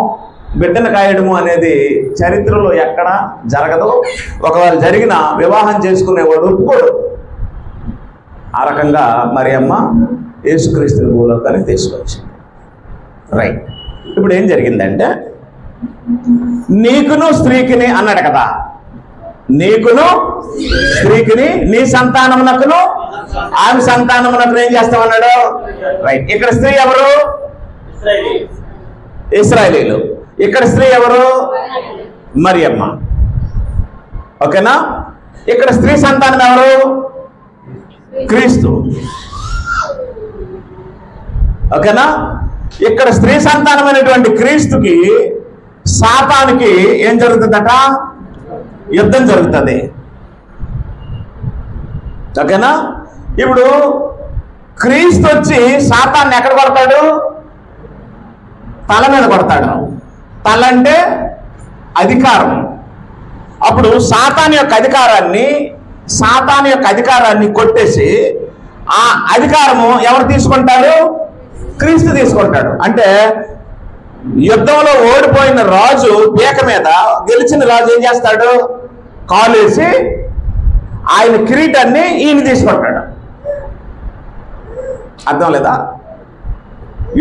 బిడ్డను కాయడము అనేది చరిత్రలో ఎక్కడ జరగదు. ఒకవేళ జరిగిన వివాహం చేసుకునేవాడు ఒప్పుకోడు. ఆ రకంగా మరియమ్మ యేసుక్రీస్తుని భూలోకానికి తీసుకొచ్చింది. రైట్. ఇప్పుడు ఏం జరిగిందంటే, నీకును స్త్రీకిని అన్నాడు కదా, నీకును స్త్రీకిని, నీ సంతానమునకును ఆమె సంతానమునకును ఏం చేస్తామన్నాడు? రైట్. ఇక్కడ స్త్రీ ఎవరు? ఇశ్రాయేలీలు. ఇక్కడ స్త్రీ ఎవరు? మరియమ్మ. ఓకేనా? ఇక్కడ స్త్రీ సంతానం ఎవరు? క్రీస్తు. ఓకేనా? ఇక్కడ స్త్రీ సంతానమైనటువంటి క్రీస్తుకి సాతానికి ఏం జరుగుతుందట? యుద్ధం జరుగుతుంది. ఓకేనా? ఇప్పుడు క్రీస్తు వచ్చి సాతాన్ని ఎక్కడ కొడతాడు? తల మీద కొడతాడు. తల అంటే అధికారం. అప్పుడు సాతాను యొక్క అధికారాన్ని కొట్టేసి ఆ అధికారము ఎవరు తీసుకుంటారు? క్రీస్తు తీసుకుంటాడు. అంటే యుద్ధంలో ఓడిపోయిన రాజు పీక మీద గెలిచిన రాజు ఏం చేస్తాడు? కాలేసి ఆయన కిరీటాన్ని ఈయన తీసుకుంటాడు. అర్థం లేదా?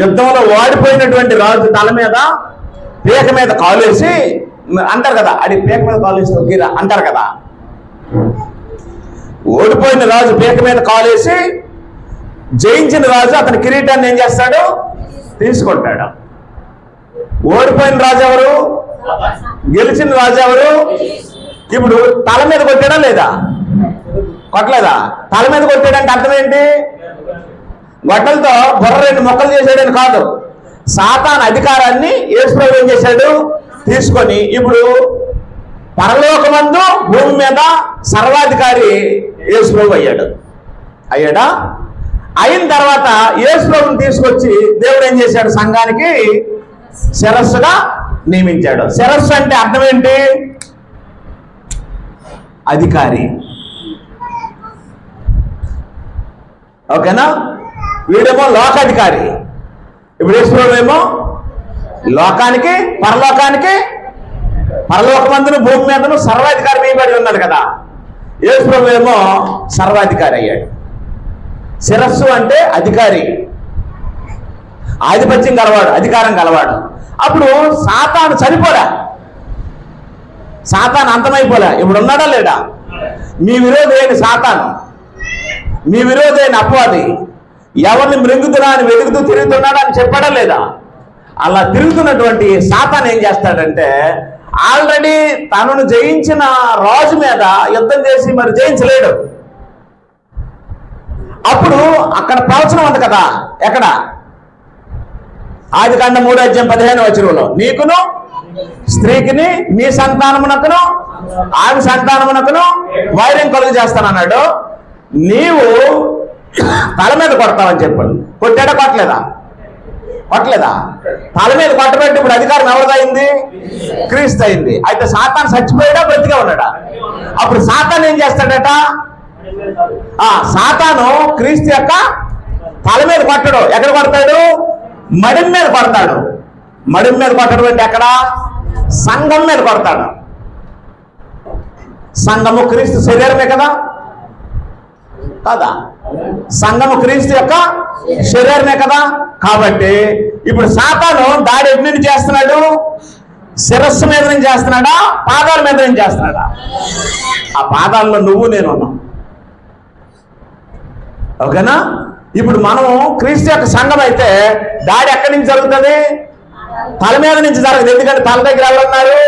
యుద్ధంలో ఓడిపోయినటువంటి రాజు తల మీద పీక మీద కాలేసి అంటారు కదా, అది పీక మీద కాలేసి తొక్కిరా అంటారు కదా. ఓడిపోయిన రాజు పీక మీద కాలేసి జయించిన రాజు అతని కిరీటాన్ని ఏం చేస్తాడు? తీసుకుంటాడు. ఓడిపోయిన రాజు ఎవరు? గెలిచిన రాజు ఎవరు? ఇప్పుడు తల మీద కొట్టాడా లేదా? కొట్టలేదా? తల మీద కొట్టాడంటే అర్థం ఏంటి? గొడ్డలతో బుర్ర రెండు మొక్కలు చేసాడని కాదు. సాతాను అధికారాన్ని యేసు ప్రభువు ఏం చేశాడు? తీసుకొని ఇప్పుడు పరలోకమందు భూమి మీద సర్వాధికారి యేసు ప్రభువు అయ్యాడా? అయిన తర్వాత యేసు ప్రభువుని తీసుకొచ్చి దేవుడు ఏం చేశాడు? సంఘానికి శిరస్సుగా నియమించాడు. శిరస్సు అంటే అర్థం ఏంటి? అధికారి. ఓకేనా? వీడేమో లోకాధికారి. ఇప్పుడు యేసు ప్రభువు ఏమో లోకానికి, పరలోకమందును భూమి మీదను సర్వాధికారి వేయబడి ఉన్నది కదా. యేసు ప్రభువు ఏమో సర్వాధికారి అయ్యాడు. శిరస్సు అంటే అధికారి, ఆధిపత్యం గలవాడు, అధికారం గలవాడు. అప్పుడు సాతాను చనిపోడా? సాతాను అంతమైపోలే. ఇప్పుడు ఉన్నాడా లేడా? మీ విరోధి అయిన సాతాను, మీ విరోధి అయిన అపవాది ఎవరిని మృంగుతున్నా అని వెతుకుతూ తిరుగుతున్నాడా అని చెప్పాడా లేదా? అలా తిరుగుతున్నటువంటి సాతాను ఏం చేస్తాడంటే, ఆల్రెడీ తనను జయించిన రాజు మీద యుద్ధం చేసి మరి జయించలేడు. అప్పుడు అక్కడ ప్రవచనం ఉంది కదా, ఎక్కడ? ఆదికాండం 3:15 నీకును స్త్రీకిని, నీ సంతానమునకును ఆమె సంతానమునకును వైరం కలుగు చేస్తానన్నాడు. నీవు తల మీద కొడతావని చెప్పండి. కొట్టాడా? కొట్టలేదా? తల మీద కొట్టబెట్టి ఇప్పుడు అధికారం ఎవరిదైంది? క్రీస్తు అయింది. అయితే సాతాను చచ్చిపోయాడా? బ్రతిగా ఉన్నాడా? అప్పుడు సాతాను ఏం చేస్తాడట? సాతాను క్రీస్తు యొక్క తల మీద కొట్టడు. ఎక్కడ కొడతాడు? మడిం మీద కొడతాడు. మడిం మీద కొట్టడం అంటే ఎక్కడ? సంఘం మీద కొడతాడు. సంఘము క్రీస్తు శరీరమే కదా కాదా? సంఘము క్రీస్తు యొక్క శరీరమే కదా. కాబట్టి ఇప్పుడు సాతాను దాడి ఎటు నుంచి చేస్తున్నాడు? శిరస్సు మీద నుంచి చేస్తున్నాడా? పాదాల మీద నుంచి చేస్తున్నాడా? ఆ పాదాల్లో నువ్వు నేను ఉన్నాం. ఓకేనా? ఇప్పుడు మనం క్రీస్తు యొక్క సంఘం అయితే దాడి ఎక్కడి నుంచి జరుగుతుంది? తల మీద నుంచి జరగదు. ఎందుకంటే తల దగ్గర ఎవరున్నారు?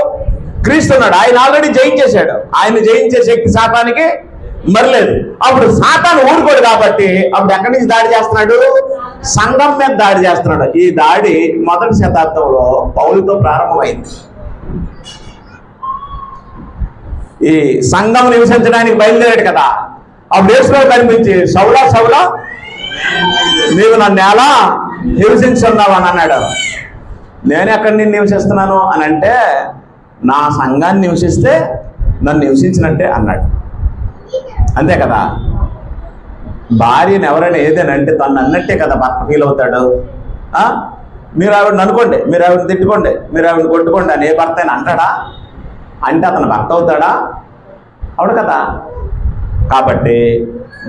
క్రీస్తు ఉన్నాడు. ఆయన ఆల్రెడీ జయించేశాడు. ఆయన జయించే శక్తి సాతానికి మరి లేదు. అప్పుడు సాతాను ఊరుకోడు కాబట్టి అప్పుడు ఎక్కడి నుంచి దాడి చేస్తున్నాడు? సంఘం మీద దాడి చేస్తున్నాడు. ఈ దాడి మొదటి శతాబ్దంలో పౌలుతో ప్రారంభమైంది. ఈ సంఘం నివసించడానికి బయలుదేరాడు కదా. అప్పుడు యేసుప్రభువు కనిపించి సౌలా సౌలా నీవు నన్ను ఎలా నివసించున్నావు అని అన్నాడు. నేను ఎక్కడి నుంచి నివసిస్తున్నాను అని అంటే నా సంఘాన్ని నివసిస్తే నన్ను నివసించినట్టే అన్నాడు. అంతే కదా. భార్యను ఎవరైనా ఏదైనా అంటే తను అన్నట్టే కదా భర్త ఫీల్ అవుతాడు. మీరు ఆవిడని అనుకోండి, మీరు ఆవిడని తిట్టుకోండి, మీరు ఆవిడని కొట్టుకోండి అని ఏ భర్త అయినా అంటాడా? అంటే అతను భర్త అవుతాడా? అవును కదా. కాబట్టి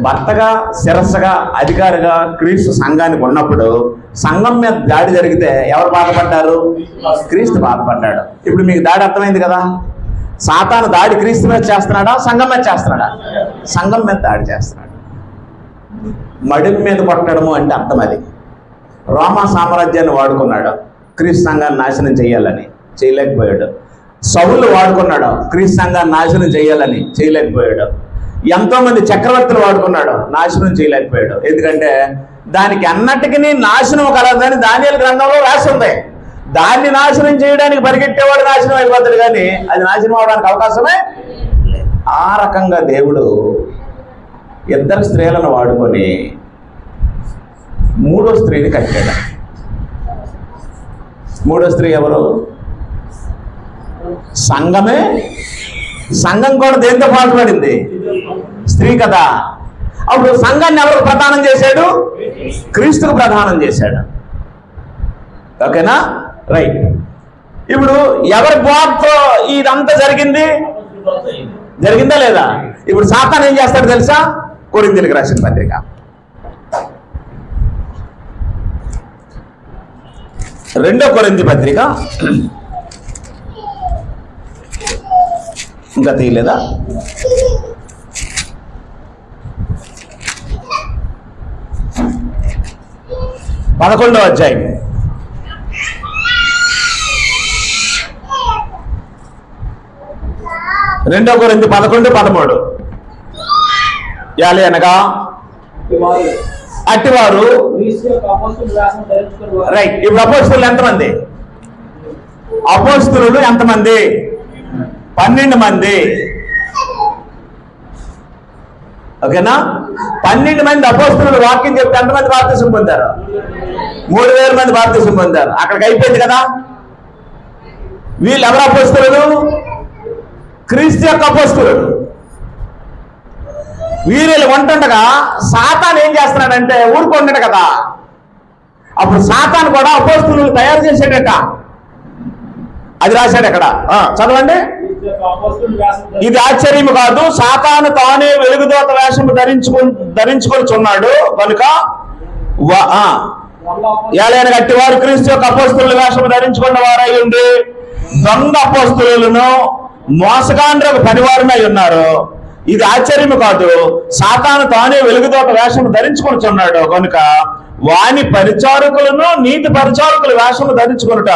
భర్తగా శిరస్సుగా అధికారిగా క్రీస్తు సంఘానికి ఉన్నప్పుడు సంఘం మీద దాడి జరిగితే ఎవరు బాధపడ్డారు? క్రీస్తు బాధపడ్డాడు. ఇప్పుడు మీకు దాడి అర్థమైంది కదా. సాతాను దాడి క్రీస్తు మీద చేస్తున్నాడా? సంఘం మీద చేస్తున్నాడా? సంఘం మీద దాడి చేస్తున్నాడు. మడిం మీద కొట్టడము అంటే అర్థం అది. రోమా సామ్రాజ్యాన్ని వాడుకున్నాడు క్రీస్తు సంఘాన్ని నాశనం చేయాలని, చేయలేకపోయాడు. సౌలు వాడుకున్నాడు క్రీస్తు సంఘాన్ని నాశనం చేయాలని, చేయలేకపోయాడు. ఎంతోమంది చక్రవర్తులు వాడుకున్నాడు, నాశనం చేయలేకపోయాడు. ఎందుకంటే దానికి అన్నటికీ నాశనం కలదని దానియేలు గ్రంథంలో రాసి ఉంది. దాన్ని నాశనం చేయడానికి పరిగెట్టేవాడు నాశనం అయిపోతాడు, కానీ అది నాశనం అవడానికి అవకాశమే. ఆ రకంగా దేవుడు ఇద్దరు స్త్రీలను వాడుకొని మూడో స్త్రీని కట్టాడు. మూడో స్త్రీ ఎవరు? సంఘమే. సంఘం కూడా దేంతో పాటుపడింది? స్త్రీ కదా. అప్పుడు సంఘాన్ని ఎవరు ప్రదానం చేశాడు? క్రీస్తుకు ప్రదానం చేశాడు. ఓకేనా? రైట్. ఇప్పుడు ఎవరి బోధతో ఇదంతా జరిగింది? జరిగిందా లేదా? ఇప్పుడు సాతాను ఏం చేస్తాడు తెలుసా? కొరింథీయులకు రాసిన పత్రిక 2 కొరింథీ పత్రిక, ఇంకా తీయలేదా? 11వ అధ్యాయం 2 కొరింథీ 11-13. యాలి అనగా అట్టివారు. రైట్. ఇప్పుడు అపోస్తలులు ఎంతమంది? అపోస్తలులు ఎంతమంది? 12 మంది. ఓకేనా? 12 మంది అపోస్తలులు వాక్యం చెప్తే ఎంతమంది బాప్తిసం పొందారు? 3000 మంది బాప్తిసం పొందారు. అక్కడికి అయిపోయింది కదా. వీళ్ళు ఎవరు అపోస్తలులు? క్రీస్తు యొక్క అపోస్తలులు. వీళ్ళు ఉంటుండగా సాతాను ఏం చేస్తున్నాడంటే ఊరుకుంటాడు కదా. అప్పుడు సాతాను కూడా అపోస్తలులు తయారు చేసాడట. అది రాశాడు అక్కడ, చదవండి. ఇది ఆశ్చర్యము కాదు, సాతాను తానే వెలుగుదోత వేషము ధరించుకొనిచున్నాడు కనుక ఏలైన గట్టి వారు క్రీస్తు యొక్క అపోస్తలుల వేషము ధరించుకున్న వారై ఉండి దొంగ అపోస్తలులను మోసగాండ్రకు పనివారమై ఉన్నారు. ఇది ఆశ్చర్యము కాదు, సాతాను తానే వెలుగుదోత వేషము ధరించుకొనిచున్నాడు కనుక వాని పరిచారకులను నీతి పరిచారకుల వేషము ధరించుకొనుట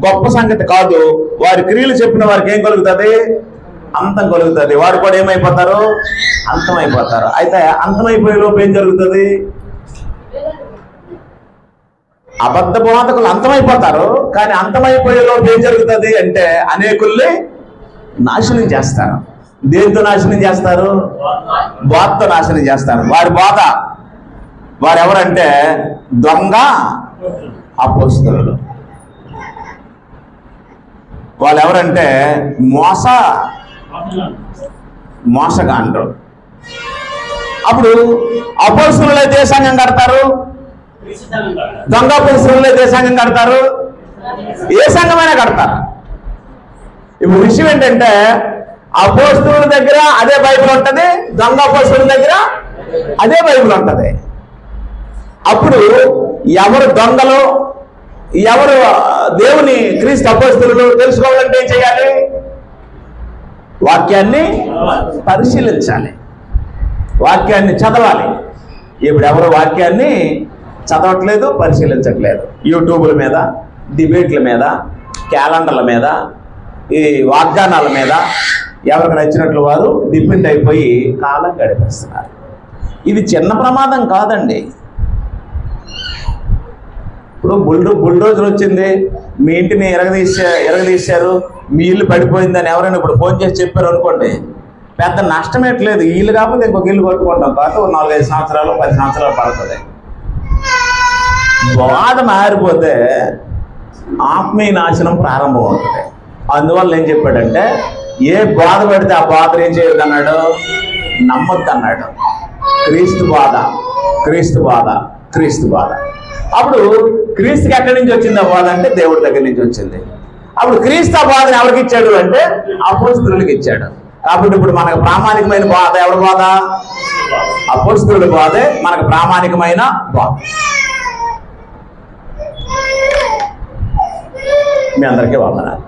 గొప్ప సంగతి కాదు. వారి క్రియలు చెప్పిన వారికి ఏం కలుగుతుంది? అంతం కలుగుతుంది. వారు కూడా ఏమైపోతారు? అంతమైపోతారు. అయితే అంతమైపోయే లోపు ఏం జరుగుతుంది? అబద్ధ బోధకులు అంతమైపోతారు. కానీ అంతమైపోయే లోపు ఏం జరుగుతుంది అంటే అనేకుల్ని నాశనం చేస్తారు. దేంతో నాశనం చేస్తారు? బోధతో నాశనం చేస్తారు. వారి బోధ, వారు ఎవరంటే దొంగ అపోస్తలులు. వాళ్ళు ఎవరంటే మోసగాండ్రు. అప్పుడు అపోస్తలులు అయితే ఏ సంఘం కడతారు? దొంగ అపోస్తలులు అయితే ఏ సంఘం కడతారు? ఏ సంఘమైనా కడతారు. ఇప్పుడు విషయం ఏంటంటే అపోస్తలుల దగ్గర అదే బైబిల్ ఉంటుంది, దొంగ అపోస్తలుల దగ్గర అదే బైబిల్ ఉంటుంది. అప్పుడు ఎవరు దొంగలు ఎవరు దేవుని క్రీస్తు అపోస్తలులు తెలుసుకోవాలంటే ఏం చేయాలి? వాక్యాన్ని పరిశీలించాలి, వాక్యాన్ని చదవాలి. ఇప్పుడు ఎవరు వాక్యాన్ని చదవట్లేదు, పరిశీలించట్లేదు. యూట్యూబ్ల మీద, డిబేట్ల మీద, క్యాలెండర్ల మీద, ఈ వాగ్దానాల మీద ఎవరికి నచ్చినట్లు వారు డిపెండ్ అయిపోయి కాలం గడిపేస్తున్నారు. ఇది చిన్న ప్రమాదం కాదండి. ఇప్పుడు బుల్డోజర్ వచ్చింది, మీ ఇంటిని ఎరగదీశారు, మీ ఇల్లు పడిపోయిందని ఎవరైనా ఇప్పుడు ఫోన్ చేసి చెప్పారు అనుకోండి, పెద్ద నష్టమేట్లేదు. ఇల్లు కాకపోతే ఇంకొక ఇల్లు కొట్టుకుంటాం, కాకపోతే 4-5 సంవత్సరాలు 10 సంవత్సరాలు పడుతుంది. బాధ మారిపోతే ఆత్మీయ నాశనం ప్రారంభం అవుతుంది. అందువల్ల ఏం చెప్పాడంటే ఏ బాధ పడితే ఆ బాధను ఏం చేయొద్దు అన్నాడు? నమ్మొద్దు అన్నాడు. క్రీస్తు బాధ, క్రీస్తు బాధ, క్రీస్తు బాధ. అప్పుడు క్రీస్తుకి ఎక్కడి నుంచి వచ్చింది ఆ బాధ అంటే దేవుడి దగ్గర నుంచి వచ్చింది. అప్పుడు క్రీస్తు ఆ బాధను ఎవరికి ఇచ్చాడు అంటే అపోస్తలులకు ఇచ్చాడు. కాబట్టి ఇప్పుడు మనకు ప్రామాణికమైన బాధ ఎవరి బాధ? అపోస్తలుల బాధే మనకు ప్రామాణికమైన బాధ. మీ అందరికీ వందనాలు.